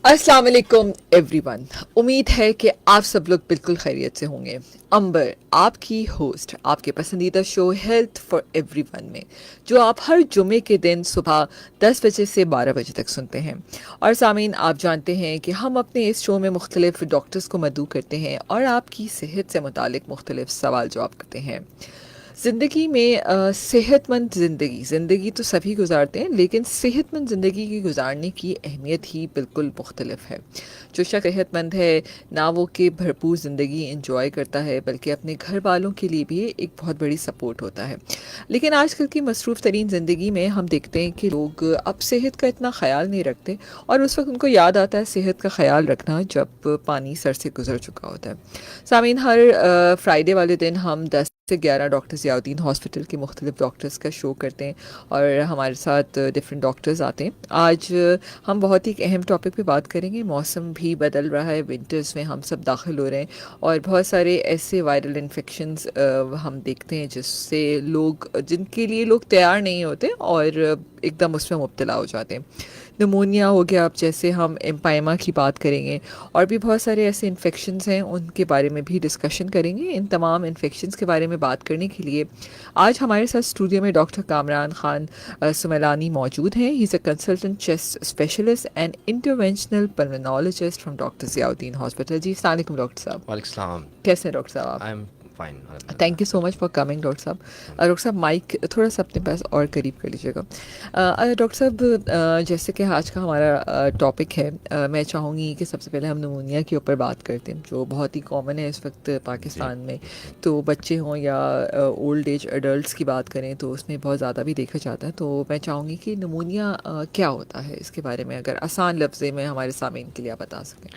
अस्सलाम वालेकुम एवरीवन। उम्मीद है कि आप सब लोग बिल्कुल खैरियत से होंगे। अंबर आपकी होस्ट आपके पसंदीदा शो हेल्थ फॉर एवरीवन में, जो आप हर जुमे के दिन सुबह 10 बजे से 12 बजे तक सुनते हैं। और सामीन, आप जानते हैं कि हम अपने इस शो में मुख्तलिफ डॉक्टर्स को मदऊ करते हैं और आपकी सेहत से मुतालिक मुख्तलिफ सवाल जवाब करते हैं। ज़िंदगी में सेहतमंद ज़िंदगी तो सभी गुजारते हैं, लेकिन सेहतमंद ज़िंदगी की गुजारने की अहमियत ही बिल्कुल मुख्तलिफ है। जो शख्स सेहतमंद है, ना वो कि भरपूर ज़िंदगी इंजॉय करता है, बल्कि अपने घर वालों के लिए भी एक बहुत बड़ी सपोर्ट होता है। लेकिन आजकल की मसरूफ़ तरीन ज़िंदगी में हम देखते हैं कि लोग अब सेहत का इतना ख्याल नहीं रखते, और उस वक्त उनको याद आता है सेहत का ख्याल रखना जब पानी सर से गुजर चुका होता है। सामीन, हर फ्राइडे वाले दिन हम 10 से 11 डॉक्टर ज़ियाउद्दीन हॉस्पिटल के मुख्तलिफ डॉक्टर्स का शो करते हैं और हमारे साथ डिफरेंट डॉक्टर्स आते हैं। आज हम बहुत ही एक अहम टॉपिक पे बात करेंगे। मौसम भी बदल रहा है, विंटर्स में हम सब दाखिल हो रहे हैं, और बहुत सारे ऐसे वायरल इन्फेक्शंस हम देखते हैं जिससे लोग जिनके लिए लोग तैयार नहीं होते और एकदम उसमें मुब्तला हो जाते हैं। नमूनिया हो गया, अब जैसे हम एम्पायमा की बात करेंगे, और भी बहुत सारे ऐसे इन्फेक्शंस हैं, उनके बारे में भी डिस्कशन करेंगे। इन तमाम इन्फेक्शंस के बारे में बात करने के लिए आज हमारे साथ स्टूडियो में डॉक्टर कामरान खान सुमैलानी मौजूद हैं। He is a consultant chest specialist and interventional pulmonologist from doctor Ziauddin hospital. जी, अस्सलाम वालेकुम डॉक्टर साहब। वालेकुम सलाम। कैसे हैं डॉक्टर साहब आप? I am fine thank you अल्हम्दुलिल्लाह। So much for coming doctor साहब। डॉक्टर साहब, माइक थोड़ा सा अपने पास और करीब कर लीजिएगा। डॉक्टर साहब, जैसे कि आज का हमारा टॉपिक है, मैं चाहूँगी कि सबसे पहले हम नमूनिया के ऊपर बात करते हैं, जो बहुत ही कॉमन है इस वक्त जी पाकिस्तान में। जी तो बच्चे हों या ओल्ड एज एडल्ट्स की बात करें तो उसमें बहुत ज़्यादा भी देखा जाता है। तो मैं चाहूँगी कि नमूनिया क्या होता है, इसके बारे में अगर आसान लफ्ज़े में हमारे सामीन के लिए आप बता सकें।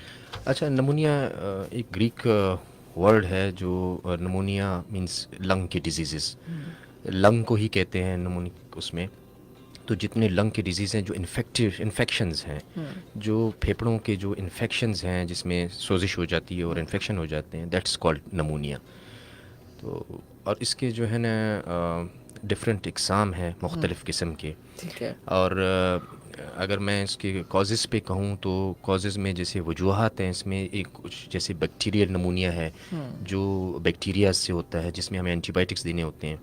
अच्छा, नमूनिया एक ग्रीक वर्ड है जो नमूनिया मींस लंग की डिजीज़ेस, लंग को ही कहते हैं नमूनिक उसमें। तो जितने लंग के डिजीज़ हैं, जो इन्फेक्शंस हैं, जो फेफड़ों के जो इन्फेक्शंस हैं जिसमें सोजिश हो जाती है और इन्फेक्शन हो जाते हैं, दैट्स कॉल्ड नमूनिया। तो और इसके जो है ना डिफरेंट इकसाम हैं मुख्तलिफ़ किस्म के। ठीक है। और अगर मैं इसके कॉजेज़ पे कहूँ तो कॉजेज़ में जैसे वजूहात हैं, इसमें एक कुछ जैसे बैक्टीरियल नमूनिया है जो बैक्टीरिया से होता है, जिसमें हमें एंटीबायोटिक्स देने होते हैं।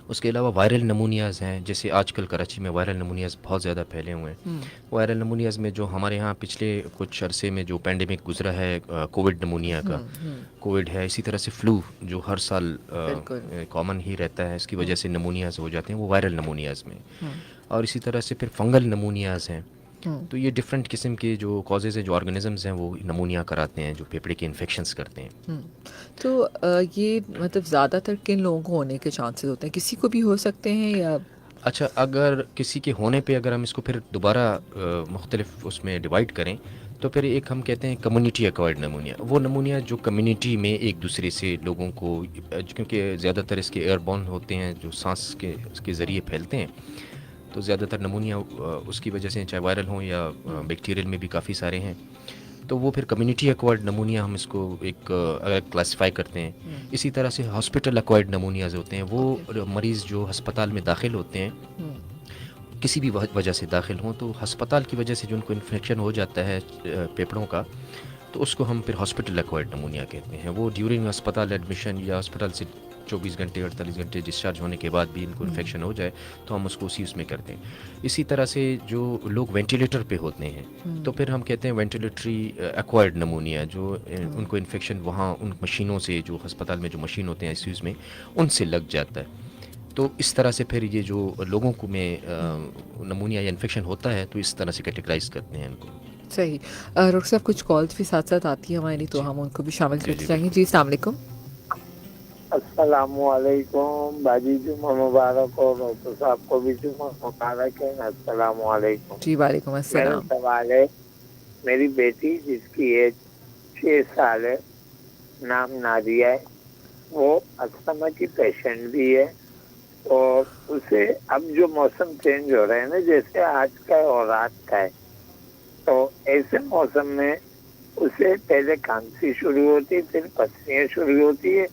उसके अलावा वायरल नमूनियाज़ हैं, जैसे आजकल कराची में वायरल नमूनियाज़ बहुत ज़्यादा फैले हुए हैं। वायरल नमूनियाज़ में जो हमारे यहाँ पिछले कुछ अरसे में जो पैंडेमिक गुजरा है, कोविड नमूनिया का, कोविड है, इसी तरह से फ़्लू जो हर साल बिल्कुल। कॉमन ही रहता है, इसकी वजह से नमूनियाज़ हो जाते हैं, वो वायरल नमूनियाज़ में। और इसी तरह से फिर फंगल नमूनियाज़ हैं। तो ये डिफरेंट किस्म के जो कॉजेज़ हैं, जो ऑर्गेनिजम्स हैं, वो नमूनिया कराते हैं, जो फेफड़े के इन्फेक्शंस करते हैं। तो ये मतलब ज़्यादातर किन लोगों को होने के चांसेस होते हैं? किसी को भी हो सकते हैं या? अच्छा, अगर किसी के होने पे अगर हम इसको फिर दोबारा मुख्तलिफ उसमें डिवाइड करें, तो फिर एक हम कहते हैं कम्युनिटी एक्वायर्ड नमूनिया। वो नमूनिया जो कम्युनिटी में एक दूसरे से लोगों को क्योंकि ज़्यादातर इसके एयरबॉर्न होते हैं, जो सांस के ज़रिए फैलते हैं, तो ज़्यादातर नमूनिया उसकी वजह से, चाहे वायरल हों या बैक्टीरियल में भी काफ़ी सारे हैं। तो वो फिर कम्युनिटी एक्वायर्ड नमूनिया हम इसको एक अगर क्लासिफाई करते हैं। इसी तरह से हॉस्पिटल एक्वायर्ड नमूनियाज़ होते हैं, वो मरीज़ जो हस्पताल में दाखिल होते हैं, किसी भी वजह से दाखिल हों, तो हस्पताल की वजह से जो उनको इन्फेक्शन हो जाता है फेफड़ों का, तो उसको हम फिर हॉस्पिटल एक्वायर्ड नमूनिया कहते हैं। वो ड्यूरिंग अस्पताल एडमिशन या अस्पताल से 24 घंटे 48 घंटे डिस्चार्ज होने के बाद भी इनको इन्फेक्शन हो जाए, तो हम उसको उसी उसमें करते हैं। इसी तरह से जो लोग वेंटिलेटर पे होते हैं, तो फिर हम कहते हैं वेंटिलेटरी एक्वायर्ड नमूनिया, जो उनको इन्फेक्शन वहाँ उन मशीनों से, जो अस्पताल में जो मशीन होते हैं आईसीयूज़ में, उनसे लग जाता है। तो इस तरह से फिर ये जो लोगों को में नमूनिया या इन्फेक्शन होता है, तो इस तरह से कैटेगराइज करते हैं इनको। सही। डॉक्टर साहब, कुछ कॉल्स भी साथ साथ आती है हमारी, तो जी हम उनको भी शामिल जी करते जी जाएंगे। बिल्कुल। जी, अस्सलाम वालेकुम। अस्सलामुअलैकुम बाजी, जुम्मा मुबारक हो। डॉक्टर साहब को भी जुम्मा मुबारक है। अस्सलामुअलैकुम। जी, वालेकुम मेरा अस्सलाम। सवाल है, मेरी बेटी जिसकी एज 6 साल है, नाम नादिया है, वो अस्थमा की पेशेंट भी है, और उसे अब जो मौसम चेंज हो रहा है ना, जैसे आज का है और रात का है, तो ऐसे मौसम में उसे पहले खांसी शुरू होती है, फिर पसलियाँ शुरू होती है,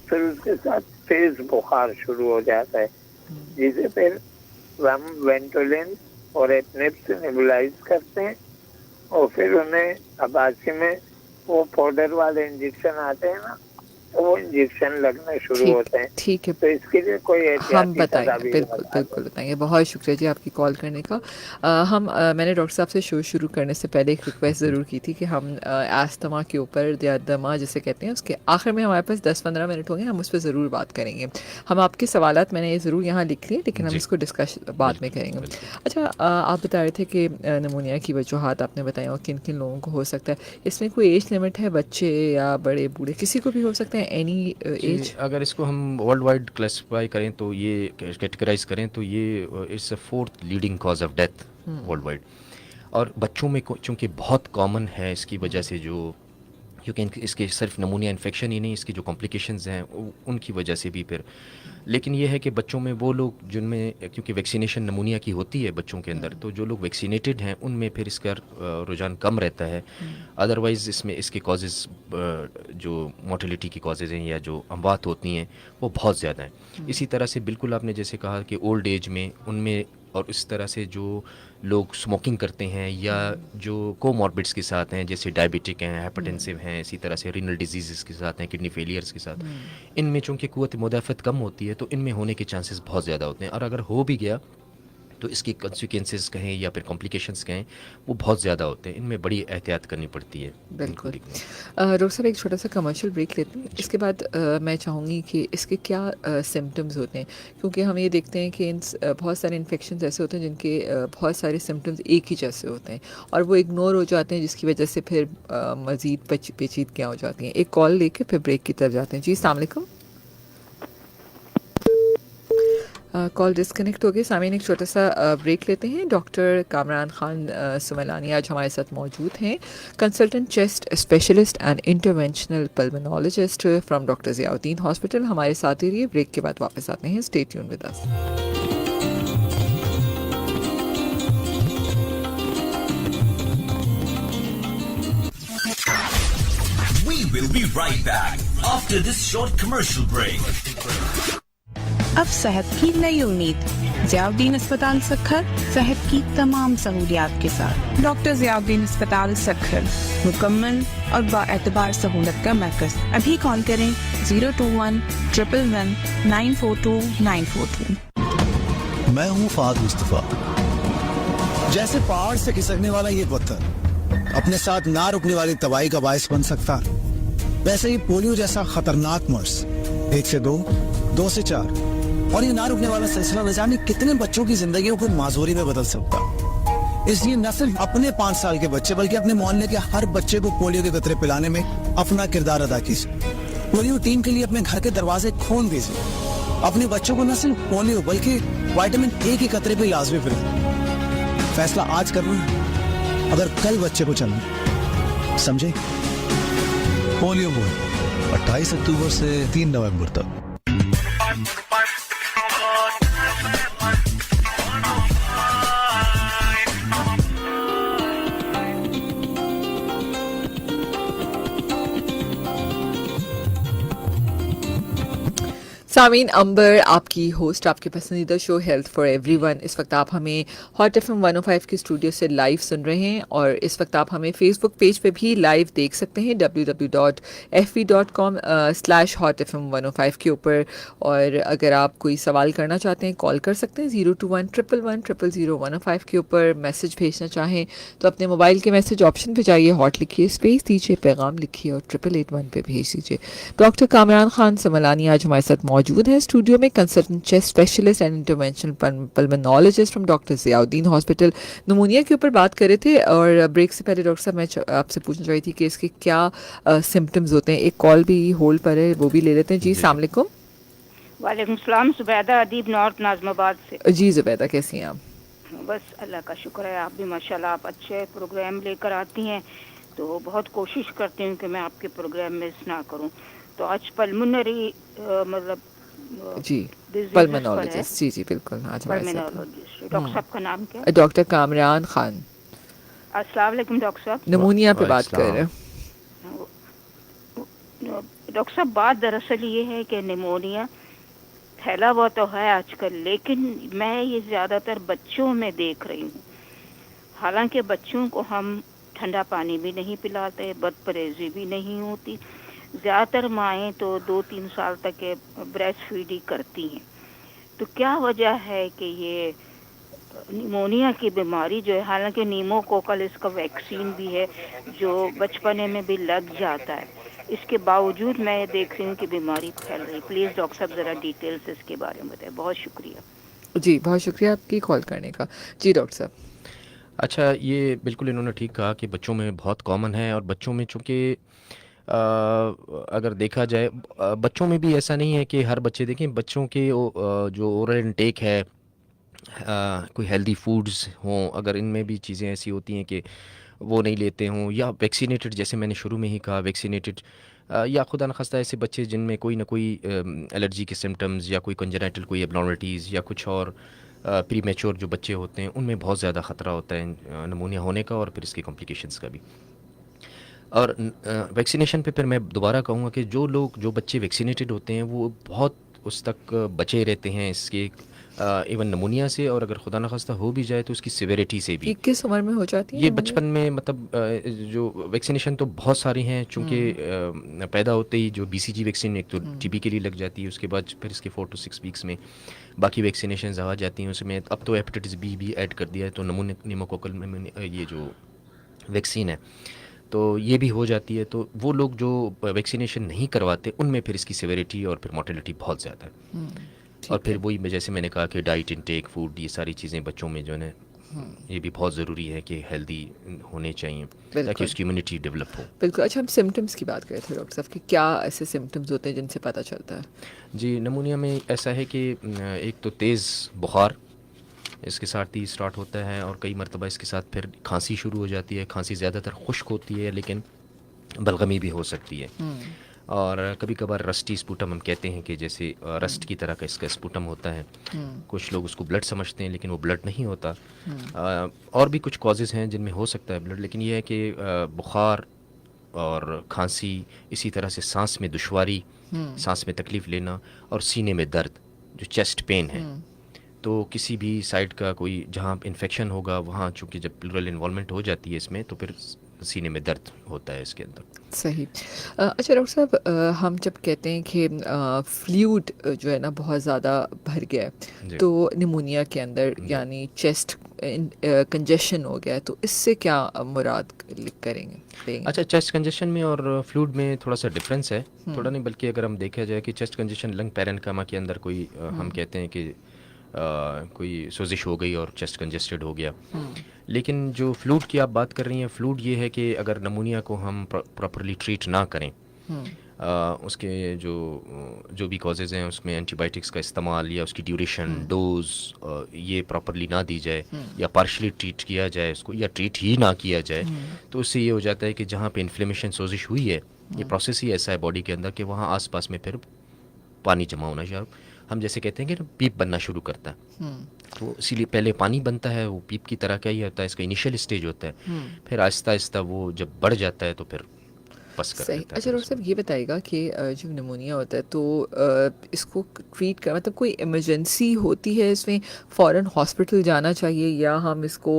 फिर उसके साथ तेज बुखार शुरू हो जाता है, जिसे फिर हम वेंटोलिन और एटनेप से नेबुलाइज करते हैं, और फिर उन्हें आबासी में वो पाउडर वाले इंजेक्शन आते हैं ना, तो वो इंजेक्शन लगने शुरू ठीक होते हैं। ठीक है, तो इसके लिए कोई हम एहतियाती बताएंगे, तदाबीर बिल्कुल बता बिल्कुल बताएंगे। बहुत शुक्रिया जी आपकी कॉल करने का। मैंने डॉक्टर साहब से शो शुरू करने से पहले एक रिक्वेस्ट ज़रूर की थी कि हम अस्थमा के ऊपर या दमा जिसे कहते हैं उसके आखिर में हमारे पास 10-15 मिनट होंगे, हम उस पर ज़रूर बात करेंगे। हम आपके सवालात मैंने ये ज़रूर यहाँ लिख लिए, लेकिन हम जी, इसको डिस्कस बाद में बिल्कुल, करेंगे। बिल्कुल। अच्छा, आप बता रहे थे कि नमूनिया की वजूहात आपने बताई और किन किन लोगों को हो सकता है। इसमें कोई एज लिमिट है, बच्चे या बड़े बूढ़े किसी को भी हो सकते हैं, एनी जी, एज? अगर इसको हम वर्ल्ड वाइड क्लासिफाई करें तो ये कैटेगराइज करें तो ये it's a fourth leading cause of death world wide. और बच्चों में चूँकि बहुत कॉमन है, इसकी वजह से जो क्योंकि इसके सिर्फ नमूनिया इन्फेक्शन ही नहीं, इसकी जो कॉम्प्लिकेशंस हैं उनकी वजह से भी फिर। लेकिन ये है कि बच्चों में वो लोग जिनमें क्योंकि वैक्सीनेशन नमूनिया की होती है बच्चों के अंदर, तो जो लोग वैक्सीनेटेड हैं उनमें फिर इसका रुझान कम रहता है। अदरवाइज़ इसमें इसके कॉजेज़ जो मोर्टेलिटी की कॉजेज़ हैं या जो अमवात होती हैं वो बहुत ज़्यादा हैं। इसी तरह से बिल्कुल आपने जैसे कहा कि ओल्ड एज में उनमें, और इस तरह से जो लोग स्मोकिंग करते हैं या जो कोमॉर्बिड्स के साथ हैं जैसे डायबिटिक हैं, हाइपरटेंसिव हैं, इसी तरह से रीनल डिजीज़ के साथ हैं, किडनी फेलियर्स के साथ, इनमें चूँकि क़ुव्वत मुदाफ़त कम होती है तो इनमें होने के चांसेस बहुत ज़्यादा होते हैं। और अगर हो भी गया तो इसकी कंसिक्वेंसेस कहें या फिर कॉम्प्लिकेशंस कहें वो बहुत ज़्यादा होते हैं। इनमें बड़ी एहतियात करनी पड़ती है इनको बिल्कुल। देखने में। डॉक्टर साहब एक छोटा सा कमर्शियल ब्रेक लेते हैं, इसके बाद मैं चाहूँगी कि इसके क्या सिम्टम्स होते हैं, क्योंकि हम ये देखते हैं कि बहुत सारे इन्फेक्शंस ऐसे होते हैं जिनके बहुत सारे सिम्टम्स एक ही जैसे होते हैं और वो इग्नोर हो जाते हैं, जिसकी वजह से फिर मज़ीद पेचीदगियाँ हो जाती हैं। एक कॉल लेके फिर ब्रेक की तरफ जाते हैं। जी अस्सलाम वालेकुम। कॉल डिस्कनेक्ट हो गई। सामीन एक छोटा सा ब्रेक लेते हैं। डॉक्टर कामरान खान सुमैलानी आज हमारे साथ मौजूद हैं, consultant chest specialist and interventional pulmonologist from doctor Ziauddin hospital. हमारे साथ ही रहिए, ब्रेक के बाद वापस आते हैं। Stay tune with us. We will be right back after this short commercial break. अब सेहत की नई उम्मीद, ज़ियाउद्दीन अस्पताल सक्खर, सेहत की तमाम सहूलियात के साथ। डॉक्टर ज़ियाउद्दीन अस्पताल सक्खर, मुकम्मल और बाएतबार सहूलत का मरकज़। अभी कॉल करें 021-111-942-942। मैं हूँ फाद मुस्तफा। जैसे पहाड़ से खिसकने वाला ये पत्थर अपने साथ ना रुकने वाली तबाही का बायस बन सकता, वैसे ही पोलियो जैसा खतरनाक मर्ज 1 से 2, 2 से 4 और ये ना रुकने वाला सिलसिला न जाने कितने बच्चों की जिंदगियों को माजूरी में बदल सकता। इसलिए न सिर्फ अपने 5 साल के बच्चे बल्कि अपने मोहल्ले के हर बच्चे को पोलियो के कतरे पिलाने में अपना किरदार अदा कीजिए। पोलियो टीम के लिए अपने घर के दरवाजे खोल दीजिए। अपने बच्चों को न सिर्फ पोलियो बल्कि विटामिन ए के कतरे पे लाजमी पिलाएं। फैसला आज करना है अगर कल बच्चे को चलना, समझे? पोलियो बूथ 28 अक्टूबर से 3 नवंबर तक। सामीन अंबर आपकी होस्ट, आपके पसंदीदा शो हेल्थ फॉर एवरीवन। इस वक्त आप हमें हॉट एफएम 105 के स्टूडियो से लाइव सुन रहे हैं और इस वक्त आप हमें फेसबुक पेज पे भी लाइव देख सकते हैं www.fb.com/hotfm105 के ऊपर। और अगर आप कोई सवाल करना चाहते हैं कॉल कर सकते हैं 021-111-000-105 के ऊपर। मैसेज भेजना चाहें तो अपने मोबाइल के मैसेज ऑप्शन पे जाइए, हॉट लिखिए, स्पेस दीजिए, पैगाम लिखिए और 8881 पे भेज दीजिए। डॉक्टर कामरान खान सुमैलानी आज हमारे साथ मौजूद है स्टूडियो में, consultant chest specialist and interventional pulmonologist from doctor Ziauddin hospital. नमूनिया के ऊपर बात कर रहे थे और ब्रेक से पहले डॉक्टर साहब मैं आपसे पूछना चाह रही थी कि इसके क्या सिम्टम्स होते हैं। एक कॉल भी होल्ड पर है, वो भी ले लेते हैं। जी अस्सलाम वालेकुम। वालेकुम सलाम। जुबैदा अदीब नॉर्थ नाज़माबाद से। जी जुबैदा, कैसी हैं आप? बस अल्लाह का शुक्र है, आप भी माशाल्लाह आप अच्छे प्रोग्राम लेकर आती हैं, तो बहुत कोशिश करती हूँ कि मैं आपके प्रोग्राम में ना करूँ। तो आज पल्मोनरी मतलब जी पल्मोनोलॉजिस्ट, जी बिल्कुल आज हमारे साथ। पल्मोनोलॉजिस्ट डॉक्टर साहब का नाम क्या? डॉक्टर कामरान खान। अस्सलाम वालेकुम डॉक्टर साहब। नमूनिया पे बात कर रहे हैं। डॉक्टर साहब बात दरअसल ये है कि निमोनिया फैला हुआ तो है आजकल, लेकिन मैं ये ज़्यादातर बच्चों में देख रही हूँ। हालांकि बच्चों को हम ठंडा पानी भी नहीं पिलाते, बदपरहेज़ी भी नहीं होती। ज़्यादातर माएँ तो 2-3 साल तक के ब्रेस्ट फीडिंग करती हैं। तो क्या वजह है कि ये निमोनिया की बीमारी जो है, हालांकि नीमोकोकल इसका वैक्सीन भी है जो बचपने में भी लग जाता है, इसके बावजूद मैं ये देख रही हूँ कि बीमारी फैल रही। प्लीज़ डॉक्टर साहब ज़रा डिटेल्स इसके बारे में बताएं। बहुत शुक्रिया। जी, बहुत शुक्रिया आपकी कॉल करने का। जी डॉक्टर साहब। अच्छा, ये बिल्कुल इन्होंने ठीक कहा कि बच्चों में बहुत कॉमन है, और बच्चों में चूँकि अगर देखा जाए बच्चों में भी ऐसा नहीं है कि हर बच्चे देखें, बच्चों के जो ओरल इनटेक है, कोई हेल्दी फूड्स हों, अगर इनमें भी चीज़ें ऐसी होती हैं कि वो नहीं लेते हों, या वैक्सीनेटेड, जैसे मैंने शुरू में ही कहा, वैक्सीनेटेड, या खुदा न खास्ता ऐसे बच्चे जिनमें कोई ना कोई एलर्जी के सिम्टम्स या कोई कंजेनिटल कोई एबनॉर्मलिटीज़ या कुछ और प्री मैच्योर जो बच्चे होते हैं, उनमें बहुत ज़्यादा ख़तरा होता है नमूनिया होने का और फिर इसके कॉम्प्लिकेशंस का भी। और वैक्सीनेशन पे फिर मैं दोबारा कहूँगा कि जो बच्चे वैक्सीनेटेड होते हैं वो बहुत उस तक बचे रहते हैं इसके इवन नमूनिया से, और अगर खुदा न खास्ता हो भी जाए तो उसकी सिविरिटी से भी। ये किस उम्र में हो जाती है ये नमूनिया? बचपन में, मतलब जो वैक्सीनेशन तो बहुत सारी हैं, चूँकि पैदा होते ही जो BCG वैक्सीन एक तो TB के लिए लग जाती है, उसके बाद फिर इसके 4 to 6 वीक्स में बाकी वैक्सीनेशन आ जाती हैं। उसमें अब तो हेपेटाइटिस B भी ऐड कर दिया है, तो निमोकोकल में ये जो वैक्सीन है तो ये भी हो जाती है। तो वो लोग जो वैक्सीनेशन नहीं करवाते उनमें फिर इसकी सिविरिटी और फिर मोर्टेलिटी बहुत ज़्यादा है। और फिर वही जैसे मैंने कहा कि डाइट इनटेक, फूड, ये सारी चीज़ें बच्चों में जो है ये भी बहुत ज़रूरी है कि हेल्दी होने चाहिए ताकि उसकी इम्यूनिटी डेवलप हो। बिल्कुल। अच्छा, हम सिम्टम्स की बात करें थे डॉक्टर साहब कि क्या ऐसे सिम्टम्स होते हैं जिनसे पता चलता है? जी, नमूनिया में ऐसा है कि एक तो तेज़ बुखार इसके साथ ही स्टार्ट होता है, और कई मरतबा इसके साथ फिर खांसी शुरू हो जाती है। खांसी ज़्यादातर खुश्क होती है, लेकिन बलगमी भी हो सकती है। और कभी कभार रस्टी स्पूटम हम कहते हैं कि जैसे रस्ट की तरह का इसका स्पूटम होता है। कुछ लोग उसको ब्लड समझते हैं, लेकिन वो ब्लड नहीं होता। और भी कुछ कॉजेज़ हैं जिनमें हो सकता है ब्लड, लेकिन ये है कि बुखार और खांसी, इसी तरह से सांस में दुश्वारी, सांस में तकलीफ़ लेना, और सीने में दर्द, जो चेस्ट पेन है। तो किसी भी साइड का कोई जहाँ इन्फेक्शन होगा वहाँ चूँकि जब प्लूरल इन्वॉल्वमेंट हो जाती है इसमें, तो फिर सीने में दर्द होता है इसके अंदर। सही। अच्छा डॉक्टर साहब, हम जब कहते हैं कि फ्लूइड जो है ना बहुत ज़्यादा भर गया है तो निमोनिया के अंदर, यानी चेस्ट कंजेशन हो गया है, तो इससे क्या मुराद करेंगे? अच्छा, चेस्ट कंजेशन में और फ्लूइड में थोड़ा सा डिफरेंस है। थोड़ा नहीं बल्कि अगर हम देखा जाए कि चेस्ट कंजेशन लंग पैरेन्कामा के अंदर कोई हम कहते हैं कि कोई सोजिश हो गई और चेस्ट कंजेस्टेड हो गया। लेकिन जो फ्लूइड की आप बात कर रही हैं, फ्लूइड ये है कि अगर नमूनिया को हम प्रॉपरली ट्रीट ना करें, उसके जो भी कॉजेज़ हैं उसमें एंटीबायोटिक्स का इस्तेमाल या उसकी ड्यूरेशन, डोज ये प्रॉपरली ना दी जाए, या पार्शली ट्रीट किया जाए उसको, या ट्रीट ही ना किया जाए, तो उससे ये हो जाता है कि जहाँ पे इन्फ्लेमेशन, सोजिश हुई है, ये प्रोसेस ही ऐसा है बॉडी के अंदर कि वहाँ आसपास में फिर पानी जमा होना शुरू, हम जैसे कहते हैं कि पीप बनना शुरू करता है। तो इसीलिए पहले पानी बनता है, वो पीप की तरह का ही होता है, इसका इनिशियल स्टेज होता है। फिर आहिस्ता आहिस्ता वो जब बढ़ जाता है तो फिर बस कर सही। देता है। अच्छा डॉक्टर साहब, ये बताइएगा कि जब निमोनिया होता है तो इसको ट्रीट कर, मतलब कोई इमरजेंसी होती है इसमें, फ़ौरन हॉस्पिटल जाना चाहिए, या हम इसको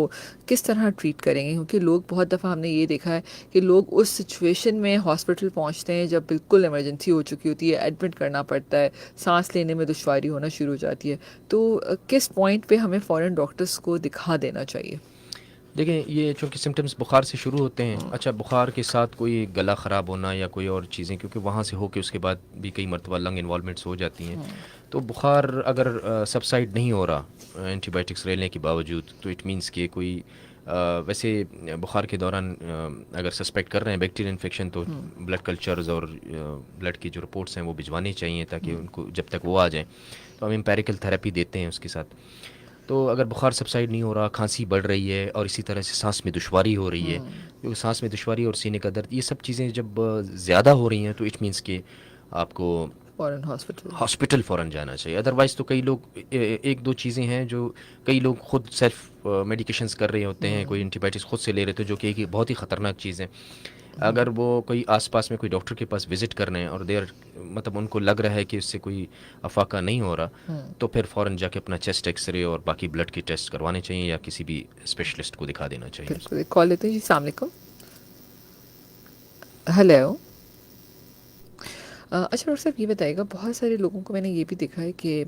किस तरह ट्रीट करेंगे? क्योंकि लोग बहुत दफ़ा हमने ये देखा है कि लोग उस सिचुएशन में हॉस्पिटल पहुंचते हैं जब बिल्कुल इमरजेंसी हो चुकी होती है, एडमिट करना पड़ता है, सांस लेने में दुश्वारी होना शुरू हो जाती है, तो किस पॉइंट पे हमें फ़ौरन डॉक्टर्स को दिखा देना चाहिए? देखें, ये चूँकि सिम्टम्स बुखार से शुरू होते हैं। अच्छा, बुखार के साथ कोई गला ख़राब होना या कोई और चीज़ें, क्योंकि वहाँ से होके उसके बाद भी कई मरतबा लंग इन्वॉल्वमेंट्स हो जाती हैं। तो बुखार अगर सबसाइड नहीं हो रहा एंटीबायोटिक्स लेने के बावजूद, तो इट मीन्स कि कोई वैसे बुखार के दौरान अगर सस्पेक्ट कर रहे हैं बैक्टीरियल इन्फेक्शन, तो ब्लड कल्चर्स और ब्लड की जो रिपोर्ट्स हैं वो भिजवानी चाहिए, ताकि उनको जब तक वो आ जाएँ तो हम एम्पेरिकल थेरेपी देते हैं उसके साथ। तो अगर बुखार सबसाइड नहीं हो रहा, खांसी बढ़ रही है, और इसी तरह से सांस में दुश्वारी हो रही है, क्योंकि सांस में दुश्वारी और सीने का दर्द, ये सब चीज़ें जब ज़्यादा हो रही हैं, तो इट मीन्स कि आपको फ़ौरन हॉस्पिटल फ़ौरन जाना चाहिए। अदरवाइज़ तो कई लोग एक दो चीज़ें हैं जो कई लोग खुद सेल्फ मेडिकेशंस कर रहे होते हैं, कोई एंटीबायोटिक्स खुद से ले रहे थे, जो कि एक बहुत ही ख़तरनाक चीज़ है। अगर वो कोई आसपास में कोई डॉक्टर के पास विज़िट कर रहे हैं और देर मतलब उनको लग रहा है कि उससे कोई अफाका नहीं हो रहा, तो फिर फ़ौरन जाके अपना चेस्ट एक्सरे और बाकी ब्लड के टेस्ट करवाने चाहिए, या किसी भी स्पेशलिस्ट को दिखा देना चाहिए। बिल्कुल। कॉल लेते हैं जी। अस्सलाम वालेकुम। हेलो। अच्छा डॉक्टर साहब ये बताइएगा, बहुत सारे लोगों को मैंने ये भी देखा है कि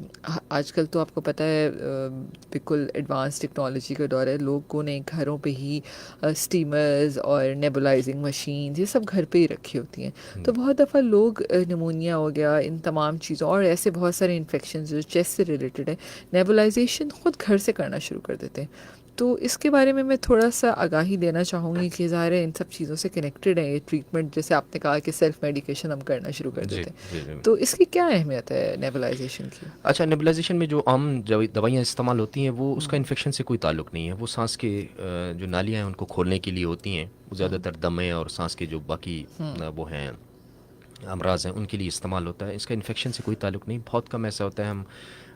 आजकल तो आपको पता है बिल्कुल एडवांस टेक्नोलॉजी का दौर है, लोगों ने घरों पे ही स्टीमर्स और नेबुलाइजिंग मशीन ये सब घर पे ही रखी होती हैं। तो बहुत दफ़ा लोग निमोनिया हो गया, इन तमाम चीज़ों और ऐसे बहुत सारे इन्फेक्शन जो चेस्ट से रिलेटेड है, नेबुलाइजेशन ख़ुद घर से करना शुरू कर देते हैं। तो इसके बारे में मैं थोड़ा सा आगाही देना चाहूँगी कि ज़ाहिर है इन सब चीज़ों से कनेक्टेड है ये ट्रीटमेंट, जैसे आपने कहा कि सेल्फ मेडिकेशन हम करना शुरू कर जी देते जी हैं, जी। तो इसकी क्या अहमियत है नेबुलाइजेशन की? अच्छा, नेबुलाइजेशन में जो आम दवाइयाँ इस्तेमाल होती हैं वो उसका इन्फेक्शन से कोई ताल्लुक नहीं है। वो सांस के जो नालियाँ हैं उनको खोलने के लिए होती हैं। वो ज़्यादातर दमे और सांस के जो बाकी वो हैं अमराज हैं उनके लिए इस्तेमाल होता है। इसका इन्फेक्शन से कोई ताल्लुक नहीं। बहुत कम ऐसा होता है हम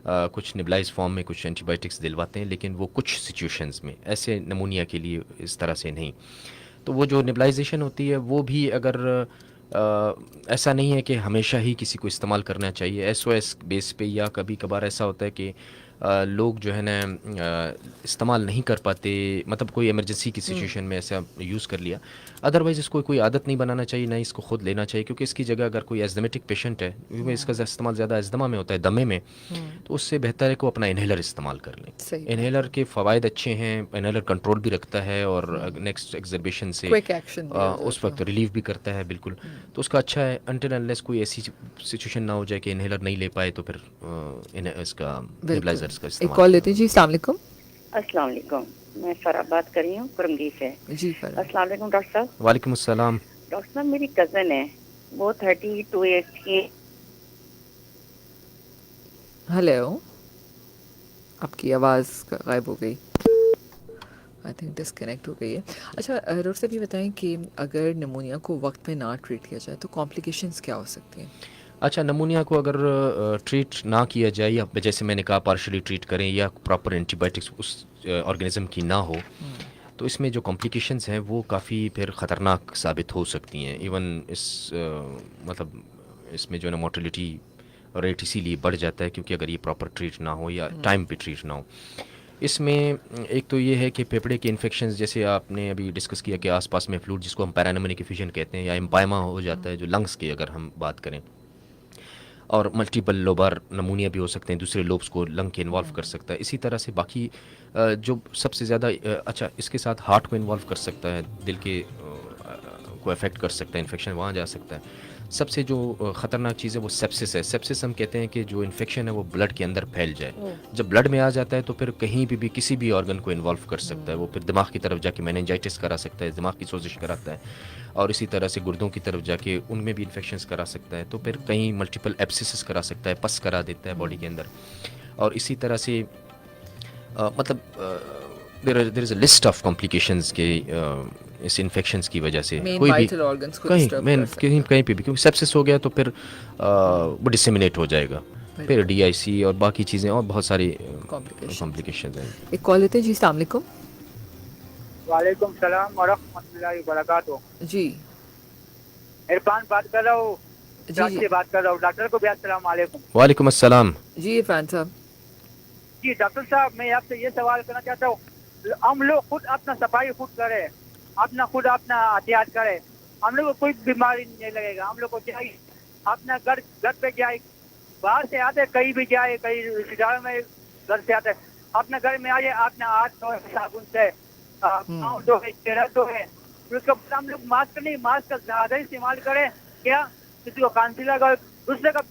कुछ नेबुलाइज फॉर्म में कुछ एंटीबायोटिक्स दिलवाते हैं, लेकिन वो कुछ सिचुएशंस में, ऐसे नमूनिया के लिए इस तरह से नहीं। तो वो जो नेबुलाइजेशन होती है वो भी अगर ऐसा नहीं है कि हमेशा ही किसी को इस्तेमाल करना चाहिए। एसओएस बेस पे या कभी कभार ऐसा होता है कि लोग जो है ना इस्तेमाल नहीं कर पाते, मतलब कोई इमरजेंसी की सिचुएशन में ऐसा यूज़ कर लिया। अदरवाइज़ इसको कोई आदत नहीं बनाना चाहिए, ना इसको खुद लेना चाहिए, क्योंकि इसकी जगह अगर कोई एज़मेटिक पेशेंट है, क्योंकि इसका इस्तेमाल ज़्यादा अस्थमा में होता है, दमे में, तो उससे बेहतर है कि वो अपना इन्हेलर इस्तेमाल कर लें। सही बात। इन्हेलर के फ़वाइद अच्छे हैं, इन्हेलर कंट्रोल भी रखता है और नेक्स्ट एक्सर्बेशन से क्विक एक्शन भी हो उस जाता वक्त रिलीफ भी करता है बिल्कुल। तो उसका अच्छा है, अनटिल अनलेस कोई ऐसी सिचुएशन ना हो जाए कि इन्हेलर नहीं ले पाए, तो फिर इसका नेबुलाइजर्स का एक इस्तेमाल कॉल करें। लेते हैं जी। अस्सलाम वालेकुम। अस्सलाम वालेकुम। मैं फराह बात कर रही हूँ कुरंगी से। जी फरा। अस्सलाम वालेकुम डॉक्टर साहब। वालेकुम अस्सलाम। डॉक्टर साहब मेरी कज़न है, वो 32 एज की। हेलो, आपकी आवाज़ गायब हो गई, आई थिंक डिस्कनेक्ट हो गई है। अच्छा डॉक्टर साहब ये बताएं कि अगर निमोनिया को वक्त में ना ट्रीट किया जाए तो कॉम्प्लिकेशंस क्या हो सकती हैं? अच्छा, नमूनिया को अगर ट्रीट ना किया जाए, या जैसे मैंने कहा पार्शली ट्रीट करें, या प्रॉपर एंटीबायोटिक्स उस ऑर्गेनिज्म की ना हो, तो इसमें जो कॉम्प्लिकेशंस हैं वो काफ़ी फिर ख़तरनाक साबित हो सकती हैं। इवन इस मतलब इसमें जो है ना मोर्टेलिटी रेट इसीलिए बढ़ जाता है, क्योंकि अगर ये प्रॉपर ट्रीट ना हो या टाइम पे ट्रीट ना हो। इसमें एक तो ये है कि फेफड़े के इन्फेक्शंस, जैसे आपने अभी डिस्कस किया कि आसपास में फ्लूइड, जिसको हम पैरानिमोनिक एफिशिएंट कहते हैं, या एम्पायमा हो जाता है, जो लंग्स की अगर हम बात करें, और मल्टीपल लोबार नमूनिया भी हो सकते हैं, दूसरे लोब्स को लंग के इन्वॉल्व कर सकता है। इसी तरह से बाकी जो सबसे ज़्यादा अच्छा, इसके साथ हार्ट को इन्वॉल्व कर सकता है, दिल के को अफेक्ट कर सकता है, इन्फेक्शन वहाँ जा सकता है। सबसे जो ख़तरनाक चीज़ है वो सेप्सिस है। सेप्सिस हम कहते हैं कि जो इन्फेक्शन है वो ब्लड के अंदर फैल जाए। जब ब्लड में आ जाता है तो फिर कहीं भी किसी भी ऑर्गन को इन्वॉल्व कर सकता है। वो फिर दिमाग की तरफ जाके मेनिंजाइटिस करा सकता है, दिमाग की सोजिश कराता है, और इसी तरह से गुर्दों की तरफ जाके उनमें भी इन्फेक्शंस करा सकता है। तो फिर कहीं मल्टीपल एब्सिसेस करा सकता है, पस करा देता है बॉडी के अंदर। और इसी तरह से मतलब there is a list of complications के इस इन्फेक्शंस की वजह से मेन कोई भी वाइटल ऑर्गन्स को कहीं डिस्टर्ब मैं कर सकता कहीं कहीं पे भी, क्योंकि सेप्सिस हो गया तो फिर वो डिसेमिनेट हो जाएगा, फिर डीआईसी और बाकी चीज़ें और बहुत सारी कॉम्प्लिकेशंस हैं। एक कॉल लेते हैं जी। अस्सलाम वालेकुम। वालेकुम सलाम व रहमतुल्लाहि व बरकातुहू। जी इरफान बात कर रहा हूँ, जी डॉक्टर से बात कर रहा हूँ। डॉक्टर को भी अस्सलाम वालेकुम। वालेकुम अस्सलाम। जी इरफान साहब। जी डॉक्टर साहब, मैं आपसे ये सवाल करना चाहता हूँ, हम लोग खुद अपना सफाई खुद करें, अपना एहतियात करें, हम लोग को कोई बीमारी नहीं लगेगा। हम लोग को चाहिए अपना घर पे जाए, बाहर से आते कहीं भी जाए, कहीं रिश्तेदार में घर से आते, अपने घर में आइए, अपना हाथ धोए साबुन से, पाँव धोए, चेहरा धोए। फिर उसके बाद हम लोग मास्क का ज्यादा इस्तेमाल करें। क्या किसी को खांसी लगा, दूसरे का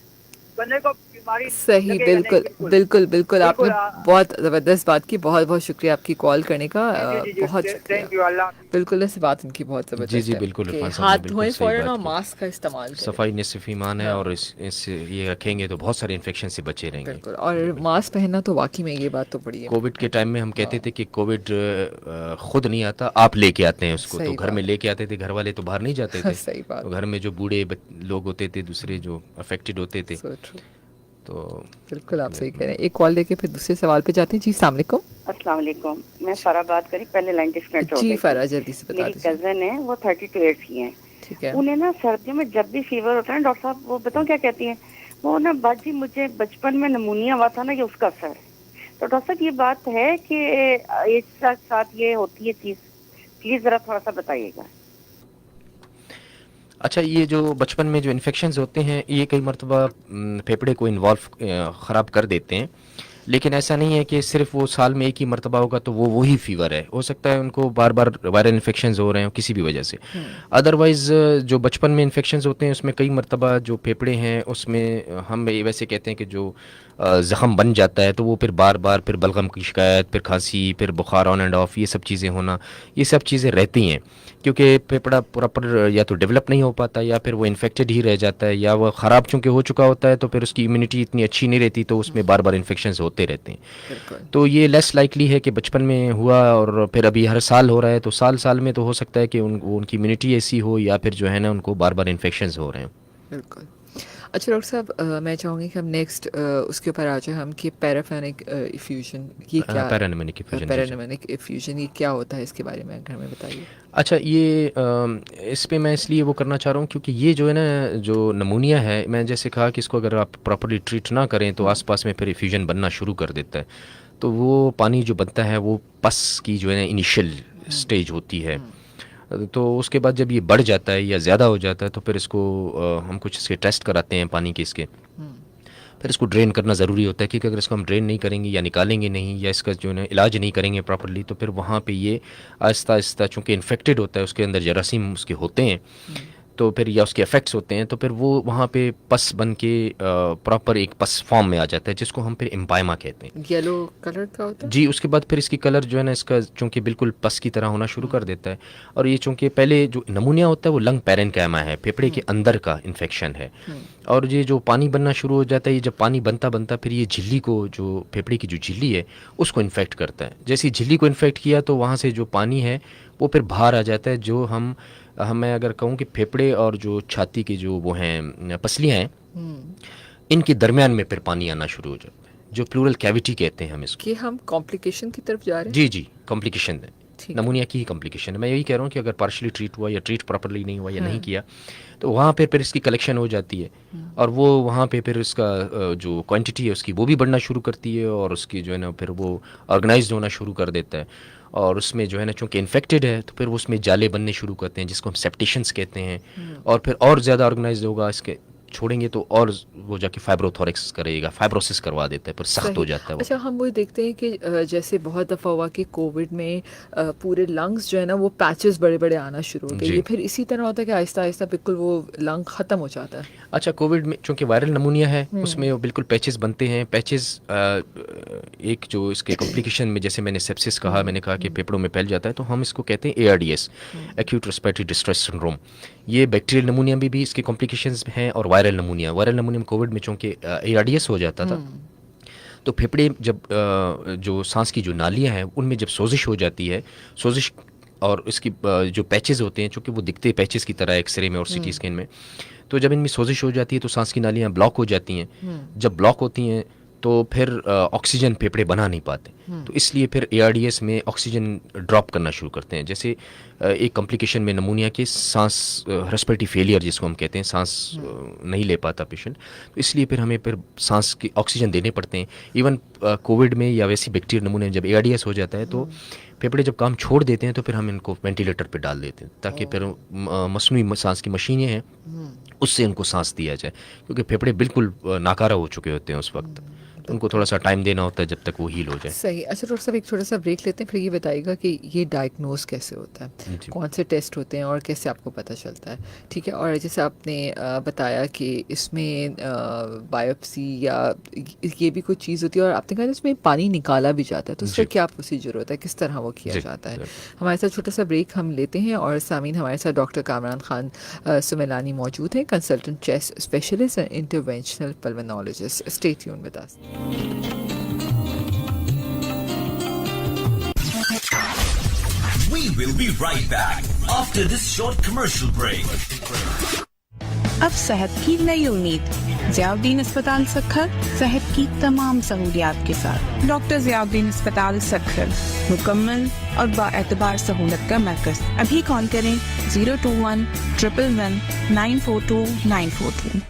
बंदे को बीमारी सही, लगेगा बिल्कुल नहीं, बिल्कुल बिल्कुल आपने बिल्कुल, बहुत ज़बरदस्त बात की। बहुत बहुत शुक्रिया आपकी कॉल करने का। जी, बहुत थैंक शुक्रिया। यू। अल्लाह बिल्कुल ऐसी बात इनकी बहुत ज़बरदस्त जी जी है बिल्कुल कि इरफान साहब हाथ ने बिल्कुल धोएं सही फ़ौरन और बात की। मास्क का इस्तेमाल करें। सफाई निस्फ़ ईमान है, और इस ये रखेंगे तो बहुत सारे इन्फेक्शन से बचे रहेंगे। बिल्कुल, और मास्क पहनना तो वाकई में ये बात तो बड़ी है। कोविड के टाइम में हम कहते थे कि कोविड खुद नहीं आता, आप लेके आते हैं उसको। सही तो घर में बात। लेके आते थे, घर वाले तो बाहर नहीं जाते थे। सही बात। तो घर में जो बूढ़े लोग होते थे, दूसरे जो अफेक्टेड होते थे, So true। तो बिल्कुल आप सही कह रहे हैं। एक कॉल लेके फिर दूसरे सवाल पे जाते हैं जी। अस्सलाम वालेकुम। अस्सलाम वालेकुम। मैं फराह बात करी, पहले लाइन डिस्कनेक्ट हो गई जी थी। फरा जल्दी से बता मेरी दीजिए। कज़न है, वो 32 एज की हैं। ठीक है। उन्हें ना सर्दियों में जब भी फीवर होता है ना डॉक्टर साहब, वो बताओ क्या कहती हैं, वो ना बाजी मुझे बचपन में नमूनिया हुआ था ना, ये उसका असर है। तो डॉक्टर साहब ये बात है कि एक साथ ये होती है चीज, प्लीज जरा थोड़ा सा बताइएगा। अच्छा, ये जो बचपन में जो इन्फेक्शंस होते हैं ये कई मरतबा फेफड़े को इन्वॉल्व ख़राब कर देते हैं, लेकिन ऐसा नहीं है कि सिर्फ वो साल में एक ही मरतबा होगा तो वो वही फीवर है। हो सकता है उनको बार बार वायरल इन्फेक्शंस हो रहे हो किसी भी वजह से। अदरवाइज़ जो बचपन में इन्फेक्शंस होते हैं उसमें कई मरतबा जो फेफड़े हैं उसमें हम ये वैसे कहते हैं कि जो ज़ख़म बन जाता है तो वो फिर बार बार फिर बलगम की शिकायत, फिर खांसी, फिर बुखार ऑन एंड ऑफ, ये सब चीज़ें होना, ये सब चीज़ें रहती हैं क्योंकि फेफड़ा प्रॉपर या तो डेवलप नहीं हो पाता या फिर वो इन्फेक्टेड ही रह जाता है या वो ख़राब चूँकि हो चुका होता है तो फिर उसकी इम्यूनिटी इतनी अच्छी नहीं रहती तो उसमें बार बार इन्फेक्शंस होते रहते हैं। तो ये लेस लाइकली है कि बचपन में हुआ और फिर अभी हर साल हो रहा है, तो साल साल में तो हो सकता है कि उनकी इम्यूनिटी ऐसी हो या फिर जो है ना उनको बार बार इन्फेक्शंस हो रहे हैं। बिल्कुल। अच्छा डॉक्टर साहब, मैं चाहूँगी कि हम नेक्स्ट उसके ऊपर आ जाए हम कि पैराफेनिक इफ्यूजन, ये क्या पैरानिमोनिक इफ्यूजन, पैरानिमोनिक इफ्यूजन ये क्या होता है, इसके बारे में घर में बताइए। अच्छा, ये इस पे मैं इसलिए वो करना चाह रहा हूँ क्योंकि ये जो है ना जो नमूनिया है, मैं जैसे कहा कि इसको अगर आप प्रॉपर्ली ट्रीट ना करें तो आसपास में फिर इफ्यूजन बनना शुरू कर देता है। तो वो पानी जो बनता है वो पस की जो है ना इनिशियल स्टेज होती है, तो उसके बाद जब ये बढ़ जाता है या ज़्यादा हो जाता है तो फिर इसको हम कुछ इसके टेस्ट कराते हैं पानी के इसके, फिर इसको ड्रेन करना ज़रूरी होता है क्योंकि अगर इसको हम ड्रेन नहीं करेंगे या निकालेंगे नहीं या इसका जो है इलाज नहीं करेंगे प्रॉपर्ली तो फिर वहाँ पे ये आहिस्ता आहिस्ता चूँकि इन्फेक्टेड होता है, उसके अंदर जरासीम उसके होते हैं तो फिर या उसके इफेक्ट्स होते हैं तो फिर वो वहाँ पे पस बन के प्रॉपर एक पस फॉर्म में आ जाता है जिसको हम फिर एम्पायमा कहते हैं। येलो कलर का होता है जी। उसके बाद फिर इसकी कलर जो है ना इसका चूँकि बिल्कुल पस की तरह होना शुरू कर देता है और ये चूँकि पहले जो नमूनिया होता है वो लंग पैरेन्काइमा है, फेफड़े के अंदर का इन्फेक्शन है और ये जो पानी बनना शुरू हो जाता है, ये जब पानी बनता बनता फिर ये झिल्ली को, जो फेफड़े की जो झिल्ली है उसको इन्फेक्ट करता है। जैसे झिल्ली को इन्फेक्ट किया तो वहाँ से जो पानी है वो फिर बाहर आ जाता है, जो मैं अगर कहूँ कि फेफड़े और जो छाती की जो वो हैं पसलियाँ हैं इनके दरमियान में फिर पानी आना शुरू हो जाता है, जो प्लूरल कैविटी कहते हैं हम इसको। कि हम कॉम्प्लिकेशन की तरफ जा रहे हैं। जी जी, कॉम्प्लिकेशन है, नमूनिया की ही कॉम्प्लिकेशन है। मैं यही कह रहा हूँ कि अगर पार्शली ट्रीट हुआ या ट्रीट प्रॉपर्ली नहीं हुआ या नहीं किया तो वहाँ पे फिर इसकी कलेक्शन हो जाती है और वो वहाँ पे फिर इसका जो क्वांटिटी है उसकी वो भी बढ़ना शुरू करती है और उसकी जो है ना फिर वो ऑर्गेनाइज्ड होना शुरू कर देता है और उसमें जो है ना चूँकि इन्फेक्टेड है तो फिर वो उसमें जाले बनने शुरू करते हैं जिसको हम सेप्टिशंस कहते हैं और फिर और ज़्यादा ऑर्गेनाइज्ड होगा, इसके छोड़ेंगे तो और वो जाके फाइब्रोथोरेक्स करेगा, फाइब्रोसिस करवा देता है, फिर सख्त हो जाता है वो। अच्छा, हम वो देखते हैं कि जैसे बहुत दफ़ा हुआ कि कोविड में पूरे लंग्स जो है ना वो पैचेस बड़े बड़े आना शुरू हो गए, ये फिर इसी तरह होता है कि आहिस्ता आहिस्ता बिल्कुल वो लंग ख़त्म हो जाता है। अच्छा, कोविड में चूँकि वायरल नमूनिया है उसमें वो बिल्कुल पैचेस बनते हैं। पैचेस एक जो इसके कॉम्प्लिकेशन में जैसे मैंने सेप्सिस कहा, मैंने कहा कि फेफड़ों में फैल जाता है तो हम इसको कहते हैं ARDS, acute respiratory distress syndrome. ये बैक्टीरियल नमूनिया में भी इसके कॉम्प्लिकेशंस हैं और वायरल नमूनिया में कोविड में चूँकि ARDS हो जाता था तो फेफड़े जब जो सांस की जो नालियाँ हैं उनमें जब सोजिश हो जाती है, सोजिश और इसकी जो पैचेस होते हैं चूँकि वो दिखते पैचेस की तरह एक्सरे में और CT स्कैन में, तो जब इनमें सोजिश हो जाती है तो सांस की नालियाँ ब्लॉक हो जाती हैं। जब ब्लॉक होती हैं तो फिर ऑक्सीजन फेफड़े बना नहीं पाते, तो इसलिए फिर ARDS में ऑक्सीजन ड्रॉप करना शुरू करते हैं। जैसे एक कॉम्प्लिकेशन में नमूनिया के सांस रेस्पिरेटरी फेलियर जिसको हम कहते हैं, सांस नहीं ले पाता पेशेंट, तो इसलिए फिर हमें फिर सांस की ऑक्सीजन देने पड़ते हैं। इवन कोविड में या वैसी बैक्टीरियल नमूने में जब ARDS हो जाता है तो फेफड़े जब काम छोड़ देते हैं तो फिर हम इनको वेंटिलेटर पे डाल देते हैं ताकि फिर मसनूई सांस की मशीनें हैं उससे इनको सांस दिया जाए, क्योंकि फेफड़े बिल्कुल नाकारा हो चुके होते हैं उस वक्त, तो उनको थोड़ा सा टाइम देना होता है जब तक वो हील हो जाए। सही। अच्छा डॉक्टर साहब, एक छोटा सा ब्रेक लेते हैं, फिर ये बताइएगा कि ये डायग्नोज कैसे होता है, कौन से टेस्ट होते हैं और कैसे आपको पता चलता है, ठीक है। और जैसे आपने बताया कि इसमें बायोप्सी या ये भी कोई चीज़ होती है और आपने कहा इसमें पानी निकाला भी जाता है, तो उसका क्या प्रोसीजर होता है, किस तरह वो किया जाता है। हमारे साथ छोटा सा ब्रेक हम लेते हैं और सामीन हमारे साथ डॉक्टर कामरान खान सुमेलानी मौजूद हैं, consultant chest specialist and interventional pulmonologist. Stay tuned with us. We will be right back after this short commercial break. अब सेहत की नई उम्मीद, ज़ियाउद्दीन अस्पताल सक्खर, सेहत की तमाम सहूलियात के साथ। डॉक्टर ज़ियाउद्दीन अस्पताल सक्खर, मुकम्मल और बाएतबार सहूलत का मरकज़। अभी कॉल करें 021 111 942 942।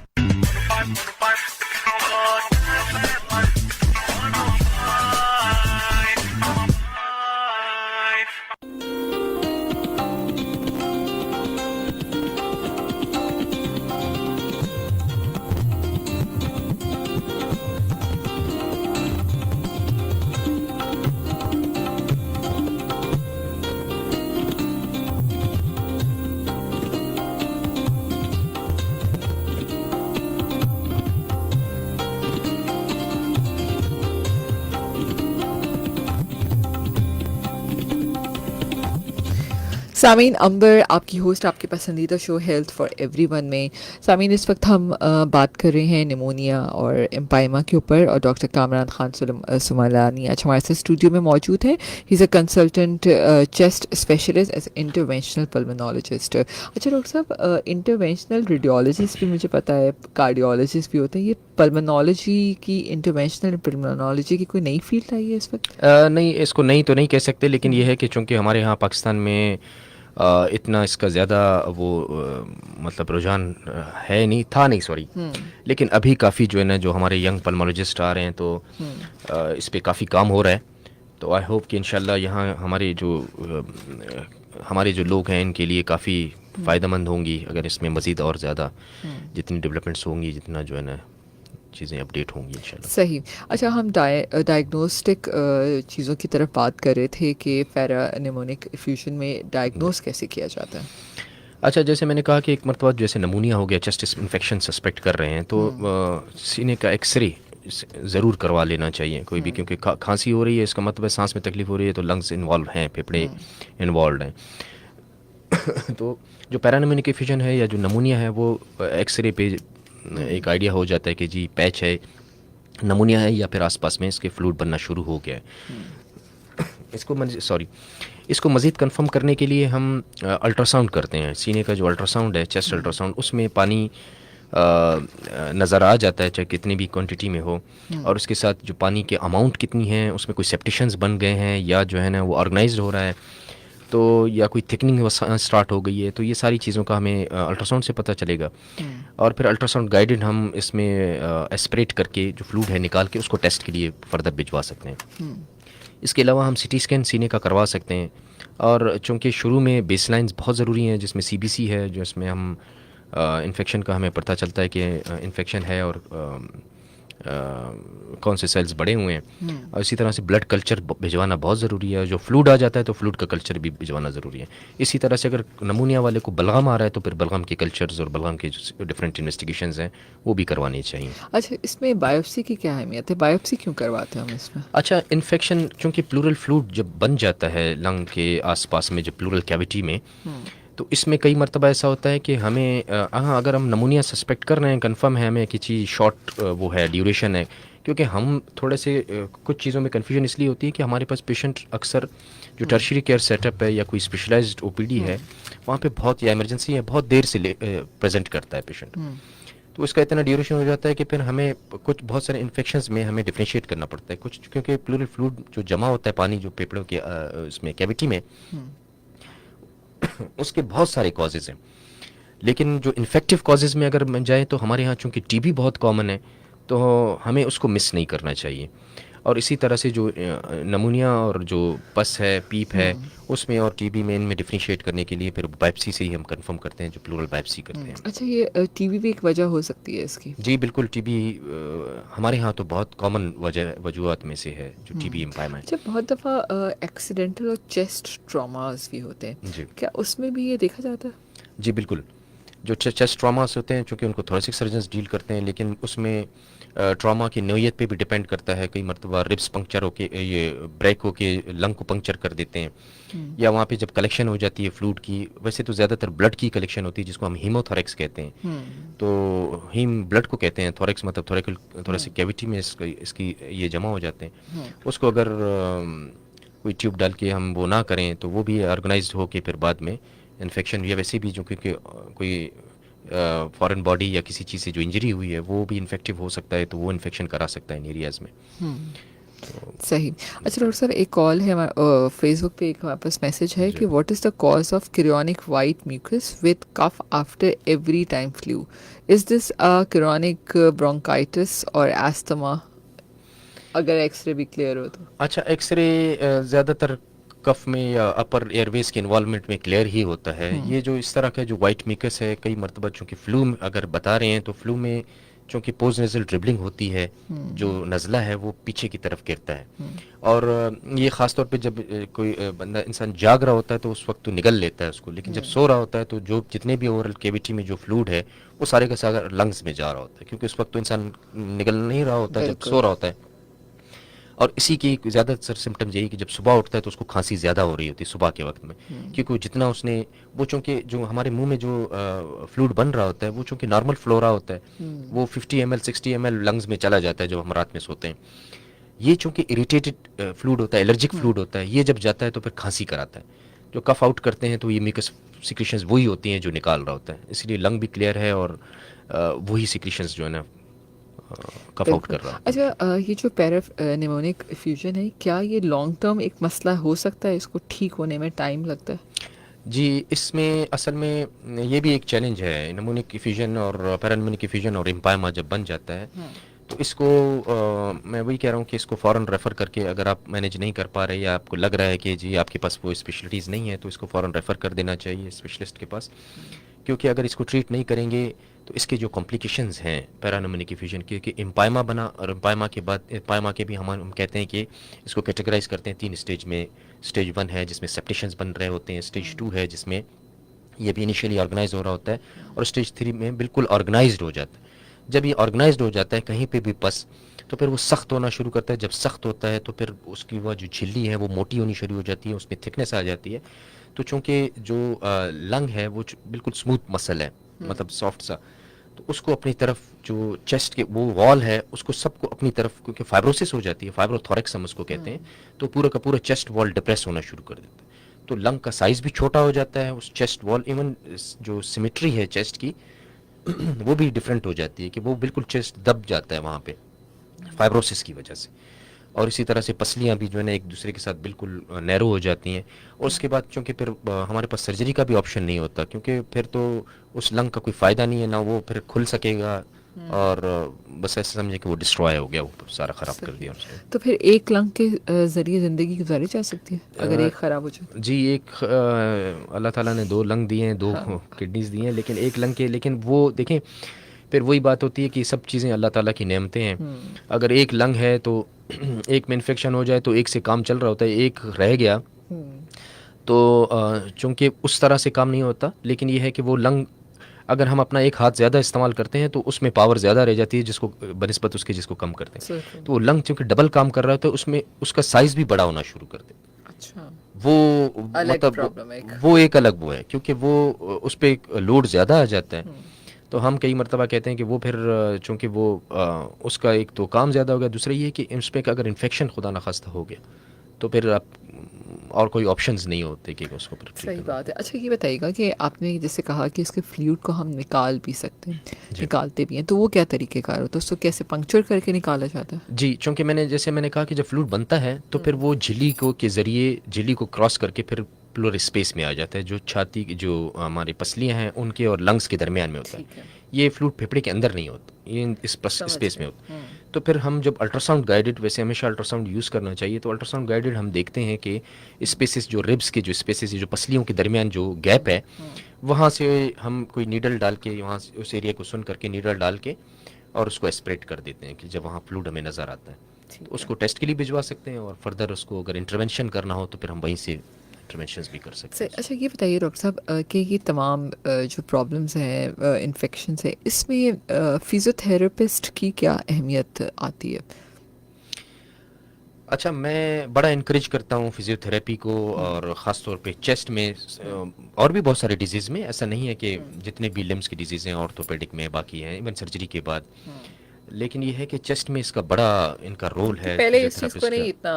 सामीन अंबर आपकी होस्ट आपके पसंदीदा शो हेल्थ फॉर एवरीवन में। सामीन इस वक्त हम बात कर रहे हैं निमोनिया और एम्पाइमा के ऊपर और डॉक्टर कामरान खान सुमलानी आज हमारे साथ स्टूडियो में मौजूद हैं। He is a consultant chest specialist as interventional pulmonologist. अच्छा डॉक्टर साहब, इंटरवेंशनल रेडियोलॉजिस्ट भी मुझे पता है, कार्डियोलॉजिस्ट भी होते हैं, ये पल्मोनोलॉजी की इंटरवेंशनल पल्मोनोलॉजी की कोई नई फील्ड आई है इस वक्त? नहीं, इसको नहीं तो नहीं कह सकते, लेकिन ये है कि चूँकि हमारे यहाँ पाकिस्तान में इतना इसका ज़्यादा वो मतलब रुझान है नहीं, था नहीं, सॉरी, लेकिन अभी काफ़ी जो है ना, जो हमारे यंग पल्मोलॉजिस्ट आ रहे हैं तो इस पे काफ़ी काम हो रहा है। तो आई होप कि इंशाल्लाह यहाँ हमारे जो लोग हैं इनके लिए काफ़ी फ़ायदेमंद होंगी अगर इसमें मज़ीद और ज़्यादा जितनी डेवलपमेंट्स होंगी, जितना जो है ना चीज़ें अपडेट होंगी इंशाल्लाह। सही। अच्छा, हम डायग्नोस्टिक चीज़ों की तरफ बात कर रहे थे कि पैरानिमोनिक इफ्यूजन में डायग्नोस कैसे किया जाता है? अच्छा, जैसे मैंने कहा कि एक मरतबा जैसे नमूनिया हो गया, चेस्ट इन्फेक्शन सस्पेक्ट कर रहे हैं तो सीने का एक्सरे ज़रूर करवा लेना चाहिए कोई भी, क्योंकि खांसी हो रही है, इसका मतलब है सांस में तकलीफ हो रही है, तो लंग्स इन्वॉल्व हैं, फेफड़े इन्वॉल्व हैं। तो जो पैरानिमोनिक इफ्यूजन है या जो नमूनिया है वो एक्सरे पे एक आइडिया हो जाता है कि जी पैच है, नमूनिया है, या फिर आसपास में इसके फ्लूइड बनना शुरू हो गया है। इसको मज़ीद कंफर्म करने के लिए हम अल्ट्रासाउंड करते हैं। सीने का जो अल्ट्रासाउंड है, चेस्ट अल्ट्रासाउंड, उसमें पानी नज़र आ जाता है चाहे कितनी भी क्वांटिटी में हो, और उसके साथ जो पानी के अमाउंट कितनी है, उसमें कोई सेप्टिशंस बन गए हैं या जो है ना वो ऑर्गेनाइज्ड हो रहा है, तो या कोई थिकनिंग स्टार्ट हो गई है, तो ये सारी चीज़ों का हमें अल्ट्रासाउंड से पता चलेगा। और फिर अल्ट्रासाउंड गाइडेड हम इसमें एस्पिरेट करके जो फ्लूइड है निकाल के उसको टेस्ट के लिए फर्दर भिजवा सकते हैं। इसके अलावा हम सिटी स्कैन सीने का करवा सकते हैं, और चूँकि शुरू में बेसलाइंस बहुत ज़रूरी हैं जिसमें CBC है, जो इसमें हम इन्फेक्शन का हमें पता चलता है कि इन्फेक्शन है और कौन से सेल्स बड़े हुए हैं, और इसी तरह से ब्लड कल्चर भिजवाना बहुत ज़रूरी है। जो फ्लूइड आ जाता है तो फ्लूइड का कल्चर भी भिजवाना ज़रूरी है। इसी तरह से अगर नमूनिया वाले को बलगम आ रहा है तो फिर बलगम के कल्चर्स और बलगम के जो डिफरेंट इन्वेस्टिगेशंस हैं वो भी करवानी चाहिए। अच्छा, इसमें बायोप्सी की क्या अहमियत है? बायोप्सी क्यों करवाते हैं हम इसमें? अच्छा, इन्फेक्शन चूँकि प्लूरल फ्लूइड जब बन जाता है लंग के आसपास में, जो प्लूरल कैविटी में, तो इसमें कई मरतबा ऐसा होता है कि हमें अगर हम नमूनिया सस्पेक्ट कर रहे हैं, कंफर्म है हमें कि चीज़ शॉर्ट वो है, ड्यूरेशन है, क्योंकि हम थोड़े से कुछ चीज़ों में कन्फ्यूजन इसलिए होती है कि हमारे पास पेशेंट अक्सर जो टर्शियरी केयर सेटअप है या कोई स्पेशलाइज्ड OPD है, वहाँ पे बहुत, या इमरजेंसी है, बहुत देर से प्रेजेंट करता है पेशेंट, तो इसका इतना ड्यूरेशन हो जाता है कि फिर हमें कुछ बहुत सारे इन्फेक्शंस में हमें डिफरेंशिएट करना पड़ता है कुछ, क्योंकि प्लूरल फ्लूइड जो जमा होता है पानी जो फेफड़ों के उसमें कैविटी में, उसके बहुत सारे कॉजेज़ हैं। लेकिन जो इन्फेक्टिव कॉजेज़ में अगर हम जाएँ तो हमारे यहाँ चूँकि TB बहुत कॉमन है, तो हमें उसको मिस नहीं करना चाहिए। और इसी तरह से जो नमूनिया और जो पस है, पीप है, उसमें और TB में इनमें डिफरेंशिएट करने के लिए फिर बायोप्सी से ही हम कंफर्म करते हैं, जो प्लूरल बायोप्सी करते हैं। अच्छा, ये TB भी एक वजह हो सकती है इसकी? जी बिल्कुल, TB हमारे यहाँ तो बहुत कॉमन वजूहत में से है जो TB एम्पायमा है। अच्छा, बहुत दफ़ा एक्सीडेंटल और चेस्ट ट्रॉमास भी होते हैं जी, क्या उसमें भी ये देखा जाता है? जी बिल्कुल, जो चेस्ट ट्रॉमास होते हैं चूँकि उनको थोरेसिक सर्जन्स डील करते हैं, लेकिन उसमें ट्रॉमा की नौयत पे भी डिपेंड करता है। कई मरतबा रिब्स पंक्चर होके, ये ब्रेक होके लंग को पंक्चर कर देते हैं, या वहाँ पे जब कलेक्शन हो जाती है फ्लूइड की, वैसे तो ज़्यादातर ब्लड की कलेक्शन होती है जिसको हम हीमोथोरेक्स कहते हैं, तो हीम ब्लड को कहते हैं, थोरेक्स मतलब थोरेसिक कैविटी में इसकी ये जमा हो जाते हैं। उसको अगर कोई ट्यूब डाल के हम वो ना करें तो वो भी ऑर्गेनाइज्ड होके फिर बाद में इन्फेक्शन, या वैसे भी जो क्योंकि कोई फॉरेन बॉडी या किसी चीज़ से जो इंजरी हुई है वो भी इन्फेक्टिव हो सकता है, तो वो इन्फेक्शन करा सकता है इन एरियाज़ में। सही। अच्छा डॉक्टर साहब, एक कॉल है फेसबुक पे, एक हमारे पास मैसेज है कि what is the cause of chronic white mucus with cough after every time flu? Is this a chronic bronchitis और एस्थमा? अगर एक्सरे भी क्लियर हो तो। अच्छा, एक्सरे ज़्यादातर कफ में या अपर एयरवेज के इन्वॉल्वमेंट में क्लियर ही होता है। ये जो इस तरह का जो वाइट म्यूकस है, कई मरतबा चूँकि फ्लू अगर बता रहे हैं तो फ्लू में चूँकि पोस्ट नेजल ड्रिबलिंग होती है, जो नज़ला है वो पीछे की तरफ गिरता है, और ये ख़ास तौर पे जब कोई बंदा इंसान जाग रहा होता है तो उस वक्त तो निगल लेता है उसको, लेकिन जब सो रहा होता है तो जो जितने भी ओवरऑल कैविटी में जो फ्लूइड है वो सारे का सारा लंग्स में जा रहा होता है, क्योंकि उस वक्त तो इंसान निगल नहीं रहा होता जब सो रहा होता है। और इसी की ज़्यादातर सिम्टम यही कि जब सुबह उठता है तो उसको खांसी ज़्यादा हो रही होती है सुबह के वक्त में, क्योंकि जितना उसने वो चूँकि जो हमारे मुंह में जो फ्लूइड बन रहा होता है वो चूँकि नॉर्मल फ्लोरा होता है, वो 50 ml 60 ml लंग्स में चला जाता है जब हम रात में सोते हैं। ये चूँकि इरिटेटेड फ्लूइड होता है, एलर्जिक फ्लूइड होता है, ये जब जाता है तो फिर खांसी कराता है। जो कफ आउट करते हैं तो ये म्यूकस सिक्रीशंस वही होती हैं जो निकाल रहा होता है, इसलिए लंग भी क्लियर है और वही सिक्रीशंस जो है ना कफ आउट कर रहा है। अच्छा, ये जो पैरानिमोनिक इफ्यूजन है, क्या ये लॉन्ग टर्म एक मसला हो सकता है? इसको ठीक होने में टाइम लगता है? जी, इसमें असल में ये भी एक चैलेंज है, निमोनिक इफ्यूजन और पैरानिमोनिक इफ्यूजन और एम्पायमा जब बन जाता है तो इसको मैं वही कह रहा हूँ कि इसको फ़ौरन रेफ़र करके, अगर आप मैनेज नहीं कर पा रहे या आपको लग रहा है कि जी आपके पास वो स्पेशलिटीज़ नहीं है, तो इसको फ़ौरन रेफ़र कर देना चाहिए स्पेशलिस्ट के पास, क्योंकि अगर इसको ट्रीट नहीं करेंगे तो इसके जो कॉम्प्लिकेशंस हैं पैरानिमोनिक इफ्यूजन के, कि एम्पायमा बना और एम्पायमा के बाद एम्पायमा के भी हम कहते हैं कि इसको कैटेगराइज करते हैं 3 स्टेज में। स्टेज 1 है जिसमें सेप्टेशंस बन रहे होते हैं, स्टेज 2 है जिसमें ये भी इनिशियली ऑर्गेनाइज हो रहा होता है, और स्टेज 3 में बिल्कुल ऑर्गेनाइज्ड हो जाता है। जब ये ऑर्गेनाइज्ड हो जाता है कहीं पे भी पस, तो फिर वो सख्त होना शुरू करता है। जब सख्त होता है तो फिर उसकी वह जो झिल्ली है वो मोटी होनी शुरू हो जाती है, उसमें थिकनेस आ जाती है। तो चूँकि जो लंग है वो बिल्कुल स्मूथ मसल है, मतलब सॉफ्ट सा, तो उसको अपनी तरफ जो चेस्ट के वो वॉल है उसको सबको अपनी तरफ, क्योंकि फाइब्रोसिस हो जाती है, फाइब्रोथोरेक्स हम उसको कहते हैं, तो पूरा का पूरा चेस्ट वॉल डिप्रेस होना शुरू कर देता है। तो लंग का साइज़ भी छोटा हो जाता है, उस चेस्ट वॉल, इवन जो सिमेट्री है चेस्ट की वो भी डिफरेंट हो जाती है, कि वो बिल्कुल चेस्ट दब जाता है वहाँ पे फाइब्रोसिस की वजह से। और इसी तरह से पसलियाँ भी जो है ना एक दूसरे के साथ बिल्कुल नैरो हो जाती हैं। और उसके बाद चूँकि फिर हमारे पास सर्जरी का भी ऑप्शन नहीं होता, क्योंकि फिर तो उस लंग का कोई फ़ायदा नहीं है, ना वो फिर खुल सकेगा, और बस ऐसे समझे कि वो डिस्ट्रॉय हो गया, वो सारा ख़राब कर दिया उसने। तो फिर एक लंग के ज़रिए ज़िंदगी गुजारी जा सकती है अगर एक ख़राब हो जाए? जी, एक अल्लाह ताला ने 2 लंग दिए हैं, 2 किडनीज़ दी हैं, लेकिन एक लंग के, लेकिन वो देखें फिर वही बात होती है कि सब चीज़ें अल्लाह ताला की नेमतें हैं। अगर एक लंग है तो एक में इन्फेक्शन हो जाए तो एक से काम चल रहा होता है, एक रह गया तो चूँकि उस तरह से काम नहीं होता। लेकिन ये है कि वो लंग अगर हम अपना एक हाथ ज़्यादा इस्तेमाल करते हैं तो उसमें पावर ज़्यादा रह जाती है, जिसको बनिस्बत उसके जिसको कम करते हैं। तो वो लंग चूँकि डबल काम कर रहा होता है, उसमें उसका साइज़ भी बड़ा होना शुरू कर दे। अच्छा, वो मतलब वो एक अलग वो है, क्योंकि वो उस पर लोड ज़्यादा आ जाता है। तो हम कई मरतबा कहते हैं कि वो फिर चूँकि वो उसका एक तो काम ज़्यादा हो गया, दूसरा ये है कि इस पर अगर इन्फेक्शन खुदा न खास्ता हो गया तो फिर आप और कोई ऑप्शंस नहीं होते कि उसको पर। सही बात है। अच्छा, ये बताइएगा कि आपने जैसे कहा कि इसके फ्लूइड को हम निकाल भी सकते हैं, निकालते भी हैं, तो वो क्या तरीक़ेकार होता है? उसको कैसे पंक्चर करके निकाला जाता है? जी, चूँकि मैंने कहा कि जब फ्लूइड बनता है तो फिर वो झिल्ली को के ज़रिए झिल्ली को क्रॉस करके फिर प्लूरल स्पेस में आ जाता है, जो छाती की जो हमारी पसलियाँ हैं उनके और लंग्स के दरमियान में होता है। ये फ्लूइड फेफड़े के अंदर नहीं होता, ये इस स्पेस में होता है। तो फिर हम जब अल्ट्रासाउंड गाइडेड, वैसे हमेशा अल्ट्रासाउंड यूज़ करना चाहिए, तो अल्ट्रासाउंड गाइडेड हम देखते हैं कि स्पेसेस जो रिब्स के जो स्पेसेस, जो पसलियों के दरमियान जो गैप है, वहाँ से हम कोई नीडल डाल के वहाँ से उस एरिया को सुन करके नीडल डाल के और उसको एस्पिरेट कर देते हैं कि जब वहाँ फ्लूइड हमें नज़र आता है तो उसको टेस्ट के लिए भिजवा सकते हैं, और फर्दर उसको अगर इंटरवेंशन करना हो तो फिर हम वहीं से इंटरवेंशंस भी कर सकते हैं। अच्छा, ये बताइए डॉक्टर साहब कि ये तमाम जो प्रॉब्लम्स हैं, इन्फेक्शंस है, इसमें फिजियोथेरेपिस्ट की क्या अहमियत आती है? अच्छा, मैं बड़ा इनकरेज करता हूँ फिजियोथेरेपी को, और ख़ास तौर पे चेस्ट में, और भी बहुत सारे डिजीज़ में। ऐसा नहीं है कि जितने भी लिम्स की डिजीज़ हैं ऑर्थोपेडिक में बाकी हैं, इवन सर्जरी के बाद, लेकिन ये है कि चेस्ट में इसका बड़ा इनका रोल है। पहले इस चीज़ को नहीं इतना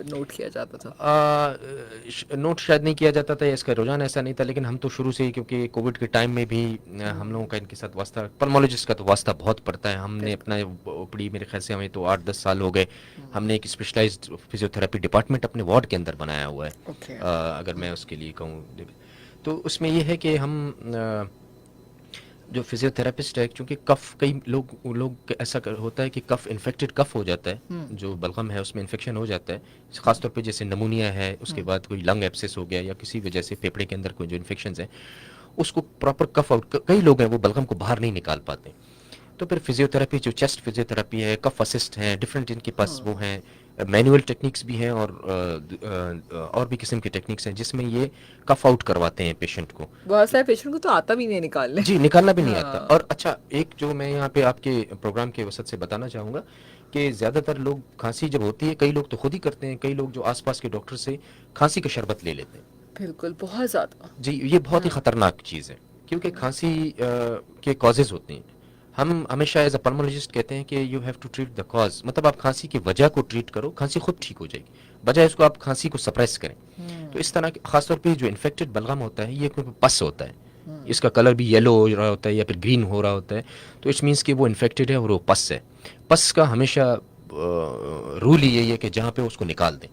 नोट किया जाता था, नोट शायद नहीं किया जाता था, या इसका रुझान ऐसा नहीं था, लेकिन हम तो शुरू से ही, क्योंकि कोविड के टाइम में भी हम लोगों का इनके साथ वास्ता, पल्मोलॉजिस्ट का तो वास्ता बहुत पड़ता है। हमने अपना ओपीडी, मेरे ख्याल से हमें तो 8-10 साल हो गए, हमने एक स्पेशलाइज्ड फिजियोथेरेपी डिपार्टमेंट अपने वार्ड के अंदर बनाया हुआ है। अगर मैं उसके लिए कहूँ तो उसमें यह है कि हम जो फिजियोथेरेपिस्ट है, क्योंकि कफ, कई लोग ऐसा होता है कि कफ इन्फेक्टेड कफ हो जाता है, जो बलगम है उसमें इन्फेक्शन हो जाता है, ख़ासतौर पे जैसे नमूनिया है, उसके बाद कोई लंग एब्सेस हो गया, या किसी वजह से फेफड़े के अंदर कोई जो इन्फेक्शंस हैं, उसको प्रॉपर कफ आउट, कई लोग हैं वो बलगम को बाहर नहीं निकाल पाते। तो फिर फिजियोथेरेपी, जो चेस्ट फिजियोथेरेपी है, कफ असिस्ट हैं, डिफरेंट इनके पास वो हैं, मैनुअल टेक्निक्स भी हैं, और भी किस्म की टेक्निक्स हैं जिसमें ये कफ आउट करवाते हैं पेशेंट को। बहुत सारे पेशेंट को तो आता भी नहीं निकालने। जी, निकालना भी नहीं आता। और अच्छा, एक जो मैं यहाँ पे आपके प्रोग्राम के वसत से बताना चाहूँगा कि ज़्यादातर लोग खांसी जब होती है, कई लोग तो खुद ही करते हैं, कई लोग जो आसपास के डॉक्टर से खांसी का शरबत ले लेते हैं। बिल्कुल, बहुत ज़्यादा। जी, ये बहुत ही ख़तरनाक चीज़ है, क्योंकि खांसी के कॉजेज़ होते हैं। हम हमेशा एज अ पल्मोलॉजिस्ट कहते हैं कि you have to treat the cause, मतलब आप खांसी की वजह को ट्रीट करो, खांसी खुद ठीक हो जाएगी, बजाय इसको आप खांसी को सप्रेस करें। तो इस तरह खासतौर पे जो इन्फेक्टेड बलगम होता है, ये कोई पस होता है, इसका कलर भी येलो हो रहा होता है या फिर ग्रीन हो रहा होता है, तो इट्स मीन्स कि वो इन्फेक्टेड है और वो पस है। पस का हमेशा रूल ही यही है कि जहाँ पे उसको निकाल दें,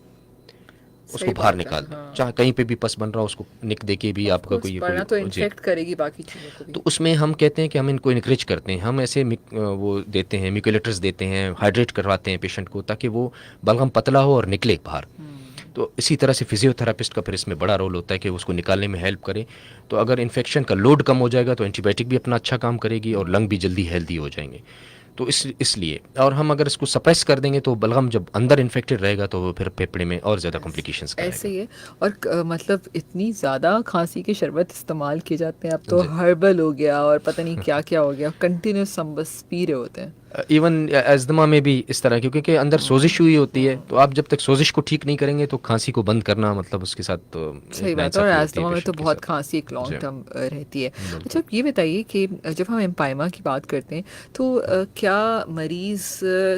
उसको बाहर निकाल दें। चाहे कहीं पे भी पस बन रहा हो, उसको निक दे के भी आपका कोई तो इन्फेक्ट करेगी बाकी चीज़ों को भी। तो उसमें हम कहते हैं कि हम इनको इनकरेज करते हैं, हम ऐसे वो देते हैं, म्यूकुलेटर्स देते हैं, हाइड्रेट करवाते हैं पेशेंट को, ताकि वो बलगम पतला हो और निकले बाहर। तो इसी तरह से फिजियोथेरापिस्ट का फिर इसमें बड़ा रोल होता है कि उसको निकालने में हेल्प करे। तो अगर इन्फेक्शन का लोड कम हो जाएगा तो एंटीबायोटिक भी अपना अच्छा काम करेगी और लंग भी जल्दी हेल्दी हो जाएंगे। तो इसलिए, और हम अगर इसको सप्रेस कर देंगे तो बलगम जब अंदर इन्फेक्टेड रहेगा तो वो फिर फेफड़े में और ज़्यादा कॉम्प्लिकेशंस करेगा। ऐसे ही है। और मतलब इतनी ज़्यादा खांसी के शरबत इस्तेमाल किए जाते हैं अब तो, हर्बल हो गया और पता नहीं क्या क्या हो गया, कंटिन्यूस हम बस पी रहे होते हैं। इवन अस्थमा में भी इस तरह की, क्योंकि अंदर सोजिश हुई होती है, तो आप जब तक सोजिश को ठीक नहीं करेंगे तो खांसी को बंद करना मतलब उसके साथ तो सही बात है। और अस्थमा में तो बहुत खांसी एक लॉन्ग टर्म रहती है। अच्छा, ये बताइए कि जब हम एम्पाइमा की बात करते हैं तो क्या मरीज़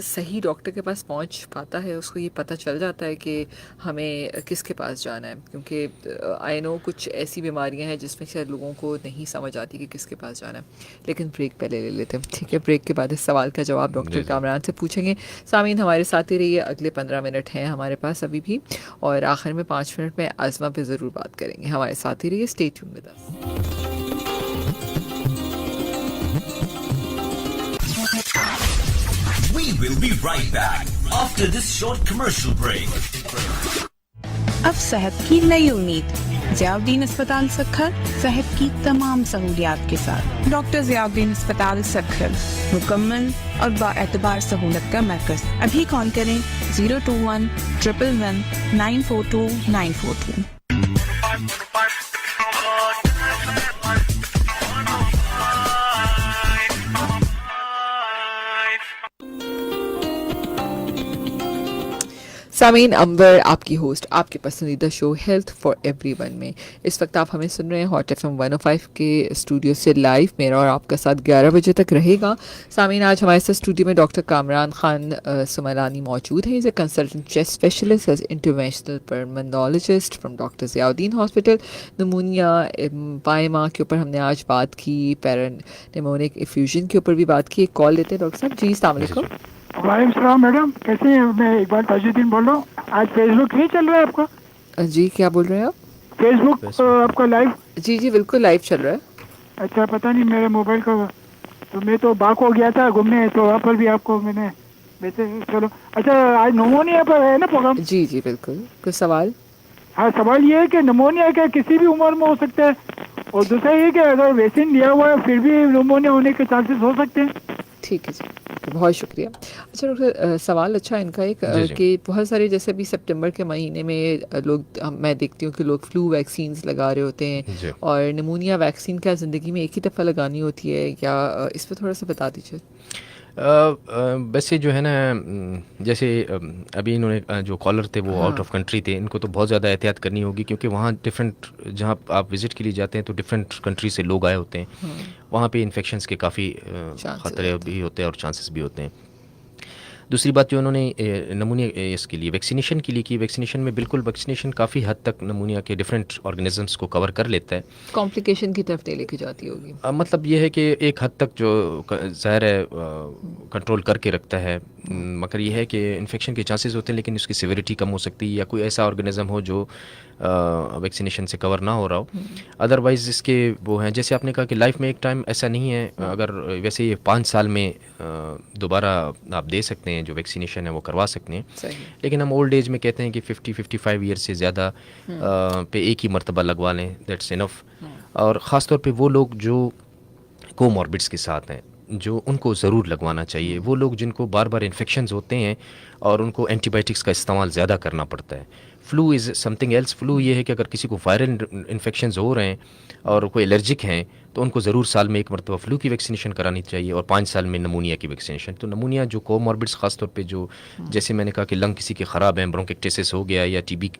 सही डॉक्टर के पास पहुंच पाता है, उसको ये पता चल जाता है कि हमें किसके पास जाना है? क्योंकि आई नो कुछ ऐसी बीमारियां हैं जिसमें शायद लोगों को नहीं समझ आती कि किसके पास जाना है। लेकिन ब्रेक पहले ले लेते हैं, ठीक है? ब्रेक के बाद इस सवाल का जवाब डॉक्टर कामरान से पूछेंगे। सामीन हमारे साथ ही रहिए, अगले 15 मिनट हैं हमारे पास अभी भी, और आखिर में 5 मिनट में आज़मा पे ज़रूर बात करेंगे। हमारे साथ ही रहिए, stay tuned with us. We will be right back after this short commercial break. अब सेहत की नई उम्मीद, ज़ियाउद्दीन अस्पताल सक्खर, सेहत की तमाम सहूलियात के साथ। डॉक्टर ज़ियाउद्दीन अस्पताल सक्खर, मुकम्मल और बाएतबार सहूलत का मरकज़। अभी कॉल करें 021 111 942 942। सामीन अंबर, आपकी होस्ट, आपके पसंदीदा शो हेल्थ फॉर एवरीवन में इस वक्त आप हमें सुन रहे हैं हॉट FM 105 के स्टूडियो से लाइव। मेरा और आपका साथ 11 बजे तक रहेगा। सामीन, आज हमारे साथ स्टूडियो में डॉक्टर कामरान खान सुमलानी मौजूद हैं। Is a consultant chest specialist, as interventional pulmonologist from doctor Ziauddin hospital. Pneumonia empyema के ऊपर हमने आज बात की, पैरानिमोनिक इफ्यूजन के ऊपर भी बात की। एक कॉल लेते हैं डॉक्टर साहब। जी, अस्सलाम वालेकुम। वालेकुम सलाम मैडम, कैसे हैं? मैं इकबाल ताजुद्दीन बोल रहा हूँ। आज फेसबुक नहीं चल रहा है आपका? जी, क्या बोल रहे हैं आप? फेसबुक आपका लाइव? जी जी बिल्कुल लाइव चल रहा है। अच्छा, पता नहीं मेरे मोबाइल का, तो मैं तो बाक हो गया था घूमने, तो वहाँ पर भी आपको मैंने वैसे। चलो, अच्छा, आज नमोनिया पर है ना प्रोग्राम? जी जी बिल्कुल। कुछ सवाल? हाँ, सवाल ये है कि नमोनिया क्या किसी भी उम्र में हो सकता है, और दूसरा ये कि अगर वैक्सीन लिया हुआ है फिर भी नमोनिया होने के चांसेस हो सकते हैं? ठीक है जी, बहुत शुक्रिया। अच्छा डॉक्टर, सवाल अच्छा इनका एक कि बहुत सारे, जैसे अभी सितंबर के महीने में लोग, मैं देखती हूँ कि लोग फ्लू वैक्सीन्स लगा रहे होते हैं, और निमोनिया वैक्सीन क्या ज़िंदगी में एक ही दफ़ा लगानी होती है या इस पर थोड़ा सा बता दीजिए। वैसे जो है ना, जैसे अभी इन्होंने जो कॉलर थे वो आउट ऑफ कंट्री थे, इनको तो बहुत ज़्यादा एहतियात करनी होगी, क्योंकि वहाँ डिफरेंट, जहाँ आप विज़िट के लिए जाते हैं तो डिफरेंट कंट्री से लोग आए होते हैं, वहाँ पे इन्फेक्शंस के काफ़ी ख़तरे भी होते हैं और चांसेस भी होते हैं। दूसरी बात जो उन्होंने नमूनिया इसके लिए वैक्सीनेशन के लिए की, वैक्सीनेशन में बिल्कुल वैक्सीनेशन काफ़ी हद तक नमूनिया के डिफरेंट ऑर्गेनिजम्स को कवर कर लेता है। कॉम्प्लिकेशन की तरफ लेके जाती होगी। मतलब ये है कि एक हद तक जो ज़ाहिर है कंट्रोल करके रखता है, मगर ये है कि इन्फेक्शन के चांसेस होते हैं, लेकिन उसकी सिविरिटी कम हो सकती है, या कोई ऐसा ऑर्गेनिज्म हो जो वैक्सीनेशन से कवर ना हो रहा हो। अदरवाइज़ इसके वो हैं, जैसे आपने कहा कि लाइफ में एक टाइम ऐसा नहीं है, अगर वैसे ये 5 साल में दोबारा आप दे सकते हैं, जो वैक्सीनेशन है वो करवा सकते हैं, लेकिन हम ओल्ड एज में कहते हैं कि 50-55 ईयर से ज़्यादा पे एक ही मरतबा लगवा लें, दैट्स इनफ। और ख़ास तौर पे वो लोग जो कोमॉर्बिड्स के साथ हैं, जो उनको ज़रूर लगवाना चाहिए। वो लोग जिनको बार बार इन्फेक्शंस होते हैं और उनको एंटीबायोटिक्स का इस्तेमाल ज़्यादा करना पड़ता है, flu is something else. Flu ये है कि अगर किसी को वायरल इन्फेक्शंस हो रहे हैं और कोई एलर्जिक हैं तो उनको ज़रूर साल में एक मरतबा फ्लू की वैक्सीनेशन करानी चाहिए और 5 साल में नमूनिया की वैक्सीनेशन। तो नमूनिया जो कोमॉर्बिड्स ख़ास तौर पे जो जैसे मैंने कहा कि लंग किसी के ख़राब हैं, ब्रोंकिक्टिसिस हो गया या टीबी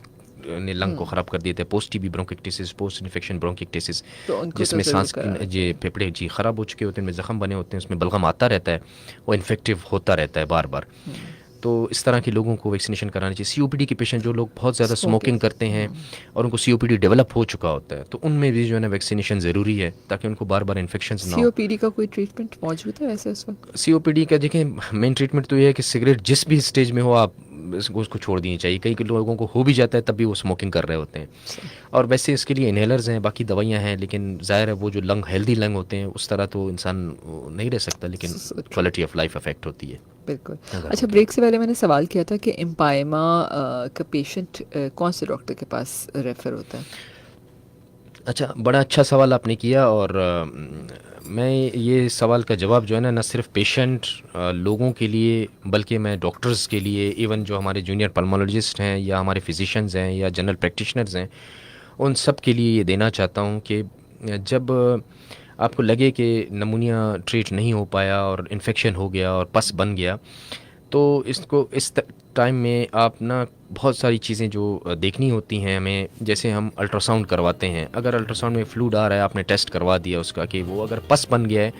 ने लंग को ख़राब कर दिया था, पोस्ट टीबी ब्रोंकिक्टिसिस, पोस्ट इन्फेक्शन ब्रोंकिक्टिसिस, तो उनको जिसमें तो ज़रूर सांस कराना ये फेफड़े जी ख़राब हो चुके होते हैं, उनमें ज़ख़म बने होते हैं, उसमें बलगम आता रहता है, वो इन्फेक्टिव होता रहता है बार बार। तो इस तरह के लोगों को वैक्सीनेशन करानी चाहिए। सीओपीडी के पेशेंट जो लोग बहुत ज़्यादा स्मोकिंग करते हैं और उनको सीओपीडी डेवलप हो चुका होता है तो उनमें भी जो है ना वैक्सीनेशन ज़रूरी है ताकि उनको बार बार इन्फेक्शंस ना हो। सीओपीडी का कोई ट्रीटमेंट मौजूद है वैसे इस वक्त? सीओपीडी का देखें मेन ट्रीटमेंट तो ये है कि सिगरेट जिस भी स्टेज में हो आप उसको छोड़ देनी चाहिए। कई लोगों को हो भी जाता है तब भी वो स्मोकिंग कर रहे होते हैं और वैसे इसके लिए इनहेलर्स हैं, बाकी दवाइयाँ हैं, लेकिन ज़ाहिर है वो जो लंग हेल्दी लंग होते हैं उस तरह तो इंसान नहीं रह सकता, लेकिन क्वालिटी ऑफ लाइफ अफेक्ट होती है। बिल्कुल। अच्छा, ब्रेक से पहले मैंने सवाल किया था कि एम्पायमा का पेशेंट कौन से डॉक्टर के पास रेफ़र होता है? अच्छा, बड़ा अच्छा सवाल आपने किया और मैं ये सवाल का जवाब जो है ना सिर्फ पेशेंट लोगों के लिए बल्कि मैं डॉक्टर्स के लिए, इवन जो हमारे जूनियर पल्मोलॉजिस्ट हैं या हमारे फिजिशियंस हैं या जनरल प्रैक्टिशनर्स हैं, उन सब के लिए ये देना चाहता हूँ कि जब आपको लगे कि नमूनिया ट्रीट नहीं हो पाया और इन्फेक्शन हो गया और पस बन गया तो इसको इस टाइम में आप ना बहुत सारी चीज़ें जो देखनी होती हैं हमें। जैसे हम अल्ट्रासाउंड करवाते हैं, अगर अल्ट्रासाउंड में फ्लूइड आ रहा है, आपने टेस्ट करवा दिया उसका कि वो अगर पस बन गया है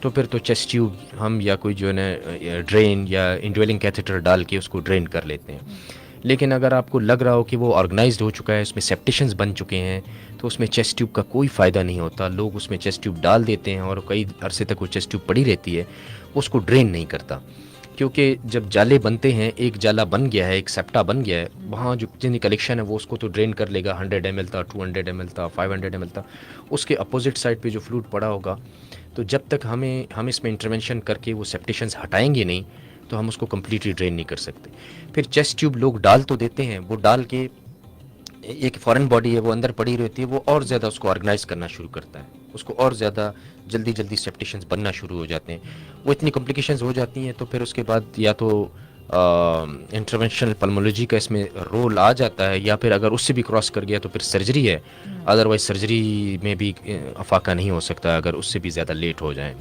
तो फिर तो चेस्ट ट्यूब हम या कोई जो है ना ड्रेन या इंडवेलिंग कैथेटर डाल के उसको ड्रेन कर लेते हैं। लेकिन अगर आपको लग रहा हो कि वो ऑर्गेनाइज्ड हो चुका है, उसमें सेप्टिशंस बन चुके हैं, तो उसमें चेस्ट ट्यूब का कोई फ़ायदा नहीं होता। लोग उसमें चेस्ट ट्यूब डाल देते हैं और कई अरसे तक वो चेस्ट ट्यूब पड़ी रहती है, उसको ड्रेन नहीं करता। क्योंकि जब जाले बनते हैं, एक जाला बन गया है, एक सेप्टा बन गया है, वहाँ जो जितनी कलेक्शन है वो उसको तो ड्रेन कर लेगा। 100 ml था, 200 ml था, 500 ml था, उसके अपोजिट साइड पे जो फ्लूइड पड़ा होगा, तो जब तक हम इसमें इंटरवेंशन करके वो सेप्टिशंस हटाएंगे नहीं तो हम उसको कम्प्लीटली ड्रेन नहीं कर सकते। फिर चेस्ट ट्यूब लोग डाल तो देते हैं, वो डाल के एक फॉरेन बॉडी है वो अंदर पड़ी रहती है, वो और ज़्यादा उसको ऑर्गेनाइज करना शुरू करता है, उसको और ज़्यादा जल्दी सेप्टिशंस बनना शुरू हो जाते हैं। वो इतनी कॉम्प्लिकेशंस हो जाती हैं तो फिर उसके बाद या तो इंटरवेंशनल पल्मोलॉजी का इसमें रोल आ जाता है या फिर अगर उससे भी क्रॉस कर गया तो फिर सर्जरी है। अदरवाइज सर्जरी में भी अफाका नहीं हो सकता अगर उससे भी ज़्यादा लेट हो जाए।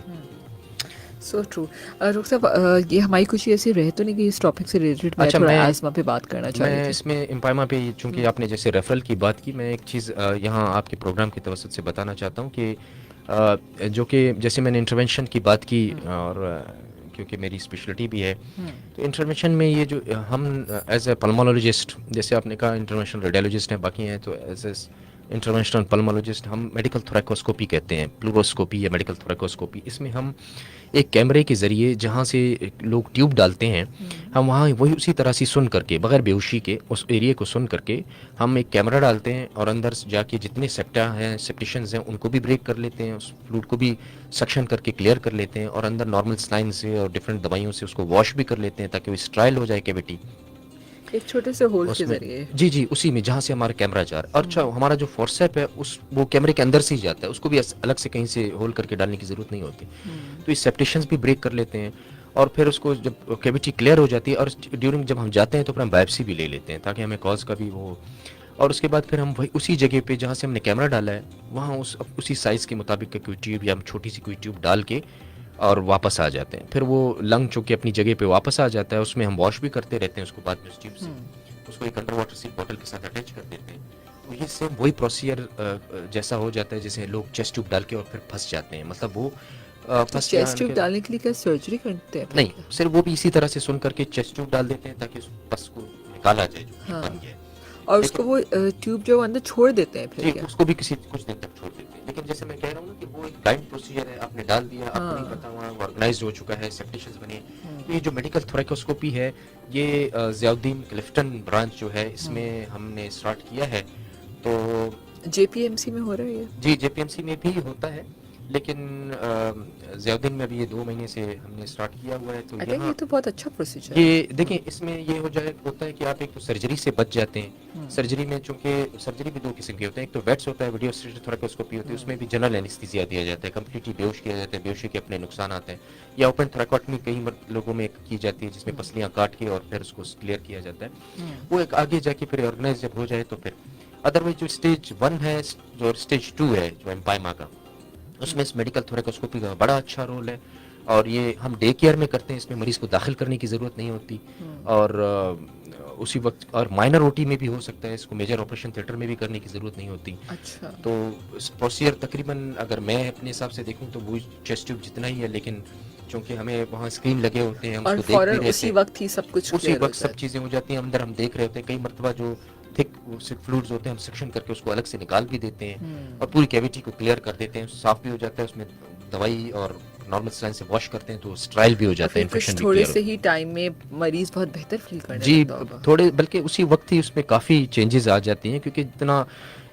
So true. डॉक्टर साहब, ये हमारी कुछ ऐसी रह तो नहीं कि इस टॉपिक से रिलेटेड मैं थोड़ा आज़मा पे बात करना चाह रही थी। मैं इसमें एम्पायमा पे चूँकि आपने जैसे रेफरल की बात की, मैं एक चीज़ यहाँ आपके प्रोग्राम की तवज्जुह से बताना चाहता हूँ कि जो कि जैसे मैंने इंटरवेंशन की बात की और क्योंकि मेरी स्पेशलिटी भी है, तो इंटरवेंशन में ये जो हम एज ए पल्मोलॉजिस्ट, जैसे आपने कहा इंटरवेंशनल रेडियोलॉजिस्ट हैं, बाकी हैं, तो एज इंटरवेंशनल पल्मोलॉजिस्ट हम मेडिकल थोरैकोस्कोपी कहते हैं, प्लूरोस्कोपी या मेडिकल थोरैकोस्कोपी। इसमें हम एक कैमरे के ज़रिए जहाँ से लोग ट्यूब डालते हैं, हम वहाँ वही उसी तरह से सुन करके बग़ैर बेहोशी के उस एरिया को सुन करके हम एक कैमरा डालते हैं और अंदर जाके जितने सेप्टा हैं, सेप्टिशंस हैं, उनको भी ब्रेक कर लेते हैं, उस फ्लूइड को भी सक्शन करके क्लियर कर लेते हैं और अंदर नॉर्मल स्लाइन से और डिफरेंट दवाइयों से उसको वॉश भी कर लेते हैं ताकि वो स्ट्राइल हो जाए कैविटी एक छोटे से होल के जरिए। जी, उसी में जहाँ से हमारा कैमरा जा रहा है। और अच्छा, हमारा जो फोर्सेप है वो कैमरे के अंदर से ही जाता है, उसको भी अलग से कहीं से होल करके डालने की ज़रूरत नहीं होती। तो इस सेप्टिशंस भी ब्रेक कर लेते हैं और फिर उसको जब कैविटी क्लियर हो जाती है और ड्यूरिंग जब हम जाते हैं तो फिर हम बायोप्सी भी ले लेते हैं ताकि हमें कॉज का भी वो, और उसके बाद फिर हम वही उसी जगह पे जहाँ से हमने कैमरा डाला है वहाँ उसी साइज़ के मुताबिक कोई ट्यूब या हम छोटी सी कोई ट्यूब डाल के और वापस आ जाते हैं। फिर वो लंग चूँकि अपनी जगह पे वापस आ जाता है, उसमें हम वॉश भी करते रहते हैं उसको बाद में उस ट्यूब से, उसको एक अंडर वाटर सी बॉटल के साथ अटैच कर देते हैं। तो ये सेम वही प्रोसीजर जैसा हो जाता है जैसे लोग चेस्ट ट्यूब डाल के और फिर फंस जाते हैं। मतलब वो चेस्ट ट्यूब डालने के लिए क्या सर्जरी करते हैं? नहीं, सिर्फ वो भी इसी तरह से सुन करके चेस्ट ट्यूब डाल देते हैं ताकि उस पस को निकाला जाए जो बन गया है। और उसको वो ट्यूब जो अंदर छोड़ देते हैं फिर क्या? उसको भी कुछ दिन तक छोड़ देते हैं। लेकिन जैसे मैं कह रहा हूँ ना कि वो एक ब्लाइंड प्रोसीजर है, आपने डाल दिया, आपको नहीं पता हुआ, ऑर्गेनाइज्ड हो चुका है, सेप्टिशंस बने। ये जो मेडिकल थोरैकोस्कोपी है ये ज़ियाउद्दीन क्लिफ्टन ब्रांच जो है इसमें हमने स्टार्ट किया है। तो जेपीएमसी में हो रहा है ये? जी, जेपीएमसी में भी होता है, लेकिन ज़ियाउद्दीन में अभी ये 2 महीने से हमने स्टार्ट किया हुआ है, तो आई थिंक यहाँ ये तो बहुत अच्छा प्रोसीजर है। ये देखिए, इसमें ये होता है कि आप एक तो सर्जरी से बच जाते हैं। सर्जरी में चूंकि सर्जरी भी 2 किस्म के होते हैं, एक तो वेट्स होता है, वीडियो असिस्टेड थोरेकोस्कोपी होती है, उसमें भी जनरल एनेस्थीसिया दिया जाता है, कंप्लीटली बेहोश किया जाता है, बेहोशी के अपने नुकसान आते हैं। या ओपन थोरेकोटमी कई लोगों में की जाती है, जिसमें पसलियाँ काट के और फिर उसको क्लियर किया जाता है। वो एक आगे जाके फिर ऑर्गेनाइज जब हो जाए तो फिर अदरवाइज जो स्टेज 1 है और स्टेज 2 है जो एम्पायमा का, उसमें इस मेडिकल थोरेकोस्कोपी का बड़ा अच्छा रोल है। और ये हम डे केयर में करते हैं, इसमें मरीज को दाखिल करने की ज़रूरत नहीं होती। और उसी वक्त और माइनर ओटी में भी हो सकता है, इसको मेजर ऑपरेशन थिएटर में भी करने की ज़रूरत नहीं होती। अच्छा। तो प्रोसीजर तकरीबन अगर मैं अपने हिसाब से देखूं तो वो चेस्ट ट्यूब जितना ही है, लेकिन चूंकि हमें वहाँ स्क्रीन लगे होते हैं, हम और उसको देख भी फौरन रहते उसी हैं, वक्त ही सब कुछ उसी clear हो वक्त सब जाए। चीज़ें हो जाती हैं, अंदर हम देख रहे होते हैं। कई मरतबा जो थिक फ्लूइड्स होते हैं हम सेक्शन करके उसको अलग से निकाल भी देते हैं और पूरी कैविटी को क्लियर कर देते हैं, साफ भी हो जाता है। उसमें दवाई और नॉर्मल सलाइन से वॉश करते हैं तो स्ट्राइल भी हो और जाता है, फिर इन्फेक्शन कुछ भी थोड़े क्लियर से ही टाइम में मरीज बहुत बेहतर फील करने जी लगता होगा। थोड़े, बल्कि उसी वक्त ही उसमें काफ़ी चेंजेस आ जाती हैं, क्योंकि जितना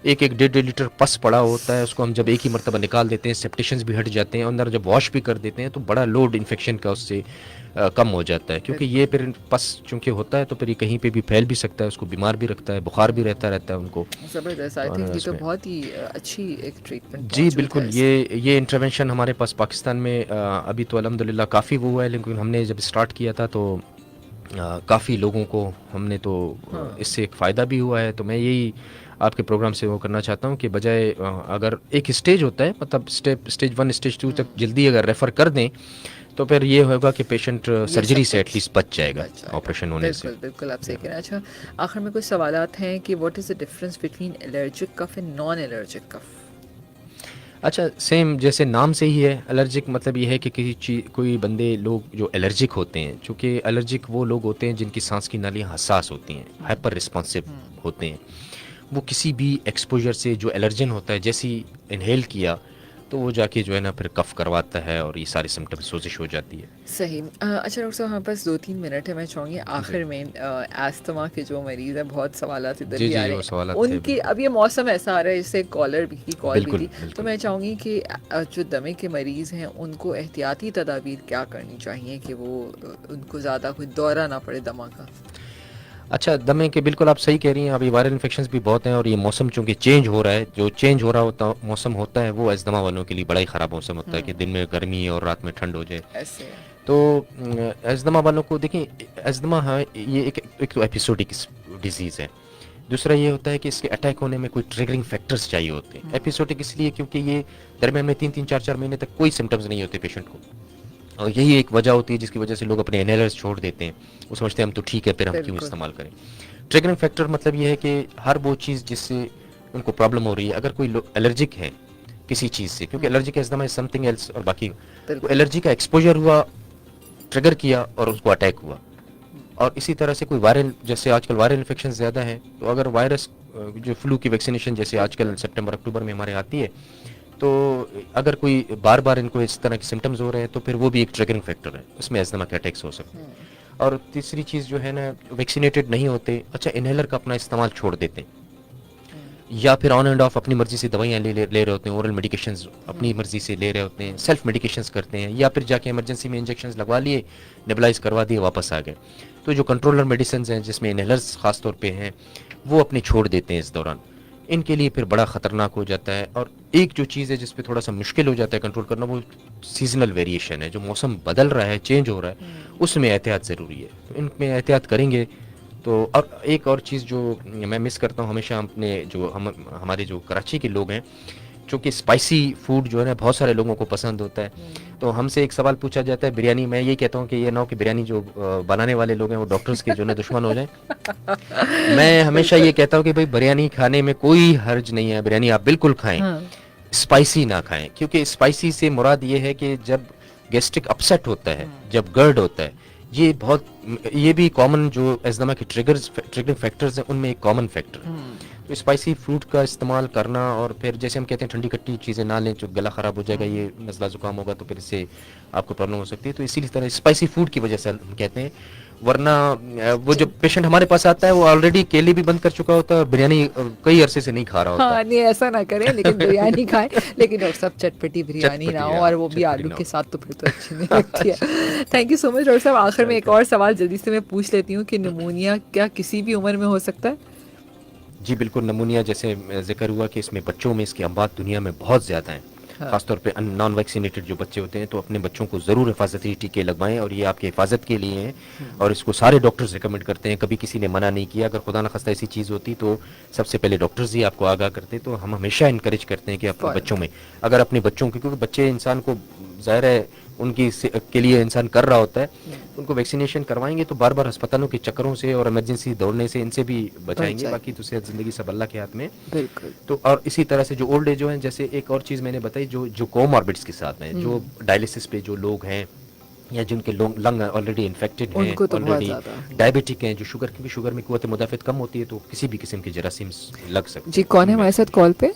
एक 1.5 लीटर पस पड़ा होता है उसको हम जब एक ही मरतबा निकाल देते हैं, सेप्टेशंस भी हट जाते हैं, अंदर जब वॉश भी कर देते हैं तो बड़ा लोड इन्फेक्शन का उससे कम हो जाता है। क्योंकि ये फिर पस चूंकि होता है तो फिर ये कहीं पे भी फैल भी सकता है, उसको बीमार भी रखता है, बुखार भी रहता है उनको। जबरदस्त। आई और थिंक ये तो उसमें- बहुत ही अच्छी एक ट्रीटमेंट जी बिल्कुल, ये इंटरवेंशन हमारे पास पाकिस्तान में अभी तो अल्हम्दुलिल्लाह काफ़ी वो है, लेकिन हमने जब स्टार्ट किया था तो काफ़ी लोगों को हमने तो इससे एक फ़ायदा भी हुआ है। तो मैं यही आपके प्रोग्राम से वो करना चाहता हूँ कि बजाय अगर एक स्टेज होता है, मतलब स्टेज 1 स्टेज 2 तक जल्दी अगर रेफ़र कर दें तो फिर ये होगा कि पेशेंट सर्जरी से एटलीस्ट बच जाएगा ऑपरेशन होने से। बिल्कुल बिल्कुल, आप सही कह रहे हैं। अच्छा, आखिर में कुछ सवालात हैं कि what is the difference between allergic cough and non allergic cough? अच्छा, सेम जैसे नाम से ही है, एलर्जिक मतलब ये है कि किसी चीज़ कोई बंदे लोग जो एलर्जिक होते हैं, चूँकि एलर्जिक वो लोग होते हैं जिनकी सांस की नालियाँ हसास होती हैं, हाइपर रिस्पॉन्सिव होते हैं। वो किसी भी एक्सपोजर से जो एलर्जन होता है जैसे ही इनहेल किया तो वो जाके जो है ना फिर कफ करवाता है और ये सारे सिम्टम्स सोजिश हो जाती है। सही। अच्छा डॉक्टर साहब, हमारे पास 2-3 मिनट है। मैं चाहूँगी आखिर में अस्थमा के जो मरीज़ हैं, बहुत सवालात इधर जी, भी जी, आ वो रहे हैं सवालात थे, उनकी। बिल्कुल। अब ये मौसम ऐसा आ रहा है, जैसे कॉल भी बिल्कुल, थी, तो बिल्कुल। मैं चाहूँगी कि जो दमे के मरीज़ हैं उनको एहतियाती तदाबीर क्या करनी चाहिए कि वो उनको ज़्यादा कोई दौरा ना पड़े दमा का? अच्छा, दमे के बिल्कुल आप सही कह रही हैं। अभी वायरल इन्फेक्शंस भी बहुत हैं और ये मौसम चूँकि चेंज हो रहा है, जो चेंज हो रहा होता मौसम होता है वो अस्थमा वालों के लिए बड़ा ही ख़राब मौसम होता है कि दिन में गर्मी और रात में ठंड हो जाए। ऐसे तो अस्थमा वालों को देखिए, अस्थमा है ये एक तो एपिसोडिक डिजीज़ है। दूसरा ये होता है कि इसके अटैक होने में कोई ट्रिगरिंग फैक्टर्स चाहिए होते हैं। एपिसोडिक इसलिए क्योंकि ये दरमियान में 3-3 4-4 महीने तक कोई सिम्टम्स नहीं होते पेशेंट को, और यही एक वजह होती है जिसकी वजह से लोग अपने इनहेलर्स छोड़ देते हैं। वो समझते हैं हम तो ठीक है, फिर हम क्यों बिल्कुल। इस्तेमाल करें। ट्रिगरिंग फैक्टर मतलब ये है कि हर वो चीज़ जिससे उनको प्रॉब्लम हो रही है, अगर कोई लोग एलर्जिक है किसी चीज़ से, क्योंकि allergic asthma is something else, और बाकी तो एलर्जी का एक्सपोजर हुआ, ट्रिगर किया और उसको अटैक हुआ। और इसी तरह से कोई वायरल, जैसे आजकल वायरल इन्फेक्शन ज़्यादा है, तो अगर वायरस जो फ्लू की वैक्सीनेशन जैसे आजकल सितंबर अक्टूबर में हमारे आती है, तो अगर कोई बार बार इनको इस तरह के सिम्टम्स हो रहे हैं तो फिर वो भी एक ट्रिगरिंग फैक्टर है, उसमें अस्थमा के अटैक्स हो सकते हैं। और तीसरी चीज़ जो है ना, वैक्सीनेटेड नहीं होते, अच्छा इनहेलर का अपना इस्तेमाल छोड़ देते हैं, या फिर ऑन एंड ऑफ अपनी मर्जी से दवाइयाँ ले रहे होते हैं, ओरल मेडिकेशंस अपनी मर्जी से ले रहे होते हैं, सेल्फ मेडिकेशंस करते हैं, या फिर जाके इमरजेंसी में इंजेक्शंस लगवा लिए, नेबुलाइज करवा दिए, वापस आ गए। तो जो कंट्रोलर मेडिसिन हैं जिसमें इनहेलर्स खास तौर पे हैं, वो अपने छोड़ देते हैं इस दौरान। इनके लिए फिर बड़ा ख़तरनाक हो जाता है। और एक जो चीज़ है जिस पे थोड़ा सा मुश्किल हो जाता है कंट्रोल करना, वो सीजनल वेरिएशन है। जो मौसम बदल रहा है, चेंज हो रहा है, उसमें एहतियात ज़रूरी है। तो इनमें एहतियात करेंगे तो। और एक और चीज़ जो मैं मिस करता हूँ हमेशा, अपने जो हमारे जो कराची के लोग हैं, चूँकि स्पाइसी फूड जो है ना बहुत सारे लोगों को पसंद होता है, तो हमसे एक सवाल पूछा जाता है बिरयानी। मैं ये कहता हूँ कि ये ना हो कि बिरयानी जो बनाने वाले लोग हैं वो डॉक्टर्स के जो है दुश्मन हो जाए। मैं हमेशा ये कहता हूँ कि भाई बिरयानी खाने में कोई हर्ज नहीं है, बिरयानी आप बिल्कुल खाएं, स्पाइसी ना खाएं। क्योंकि स्पाइसी से मुराद ये है कि जब गैस्ट्रिक अपसेट होता है, जब गर्ड होता है, ये भी कॉमन जो अस्थमा के ट्रिगरिंग फैक्टर्स हैं उनमें एक कॉमन फैक्टर है। तो स्पाइसी फ्रूट का इस्तेमाल करना, और फिर जैसे हम कहते हैं ठंडी खट्टी चीज़ें ना लें, जो गला ख़राब हो जाएगा, ये नज़ला ज़ुकाम होगा तो फिर इससे आपको प्रॉब्लम हो सकती है। तो इसी तरह स्पाइसी फूड की वजह से हम कहते हैं वरना वो जो पेशेंट हमारे पास आता है वो ऑलरेडी केले भी बंद कर चुका होता है और बिरयानी कई अरसे से नहीं खा रहा होता। हाँ नहीं ऐसा ना करें, लेकिन बिरयानी खाएं, लेकिन डॉक्टर साहब चटपटी बिरयानी ना हो, और वो भी आलू के साथ, तो फिर तो अच्छी नहीं लगती है। Thank you so much doctor साहब। आखिर में एक और सवाल जल्दी से मैं पूछ लेती हूँ कि निमोनिया क्या किसी भी उम्र में हो सकता है? जी बिल्कुल, नमूनिया जैसे जिक्र हुआ कि इसमें बच्चों में इसके अमवात दुनिया में बहुत ज़्यादा हैं। हाँ। खासतौर पे नॉन वैक्सीनेटेड जो बच्चे होते हैं, तो अपने बच्चों को ज़रूर हिफाजती टीके लगवाएं, और ये आपकी हिफाजत के लिए हैं और इसको सारे डॉक्टर्स रिकमेंड करते हैं। कभी किसी ने मना नहीं किया। अगर खुदा न खास्ता ऐसी चीज़ होती तो सबसे पहले डॉक्टर्स ही आपको आगाह करते। तो हम हमेशा इनकरेज करते हैं कि अपने बच्चों में, अगर अपने बच्चों की, क्योंकि बच्चे इंसान को ज़ाहिर है उनकी के लिए इंसान कर रहा होता है, उनको वैक्सीनेशन करवाएंगे तो बार बार अस्पतालों के चक्करों से और इमरजेंसी दौड़ने से इनसे भी बचाएंगे। बाकी तो सेहत ज़िंदगी सब अल्लाह के हाथ में। बिल्कुल। तो और इसी तरह से जो ओल्ड एज जो है, जैसे एक और चीज़ मैंने बताई, जो कोमॉर्बिड्स के साथ हैं, जो डायलिसिस पे जो लोग हैं या जिनके लंग ऑलरेडी इन्फेक्टेड हैं, ऑलरेडी डायबिटिक हैं, जो शुगर में कुव्वत मुदाफ़त कम होती है, तो किसी भी किस्म के जरासीम लग सकते हैं। जी कौन है हमारे साथ कॉल पे?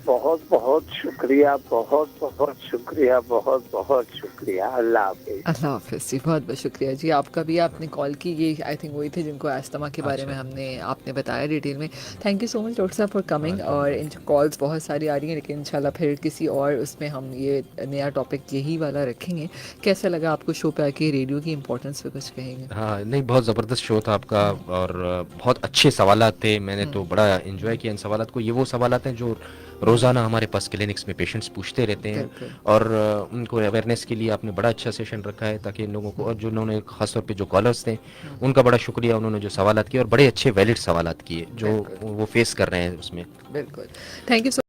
बहुत बहुत शुक्रिया, बहुत बहुत शुक्रिया, बहुत बहुत शुक्रिया। अल्लाह हाफिज। अल्लाह हाफिज़ जी, बहुत बहुत शुक्रिया जी आपका भी। आपने कॉल की, ये आई थिंक वही थे जिनको अस्थमा के बारे में आपने बताया डिटेल में। Thank you so much doctor साहब फॉर कमिंग। और इन कॉल्स बहुत सारी आ रही हैं, लेकिन इंशाल्लाह फिर किसी और उसमें हम ये नया टॉपिक यही वाला रखेंगे। कैसा लगा आपको शो पे आके? रेडियो की इंपॉर्टेंस पे कुछ कहेंगे? हाँ नहीं, बहुत ज़बरदस्त शो था आपका और बहुत अच्छे सवालात थे। मैंने तो बड़ा इन्जॉय किया इन सवालात को। ये वो सवालात हैं जो रोज़ाना हमारे पास क्लिनिक्स में पेशेंट्स पूछते रहते हैं, और उनको अवेयरनेस के लिए आपने बड़ा अच्छा सेशन रखा है, ताकि इन लोगों को, और जो उन्होंने खासतौर पे जो कॉलर्स थे उनका बड़ा शुक्रिया, उन्होंने जो सवालात किए और बड़े अच्छे वैलिड सवालात किए जो वो फेस कर रहे हैं उसमें। बिल्कुल, थैंक यू।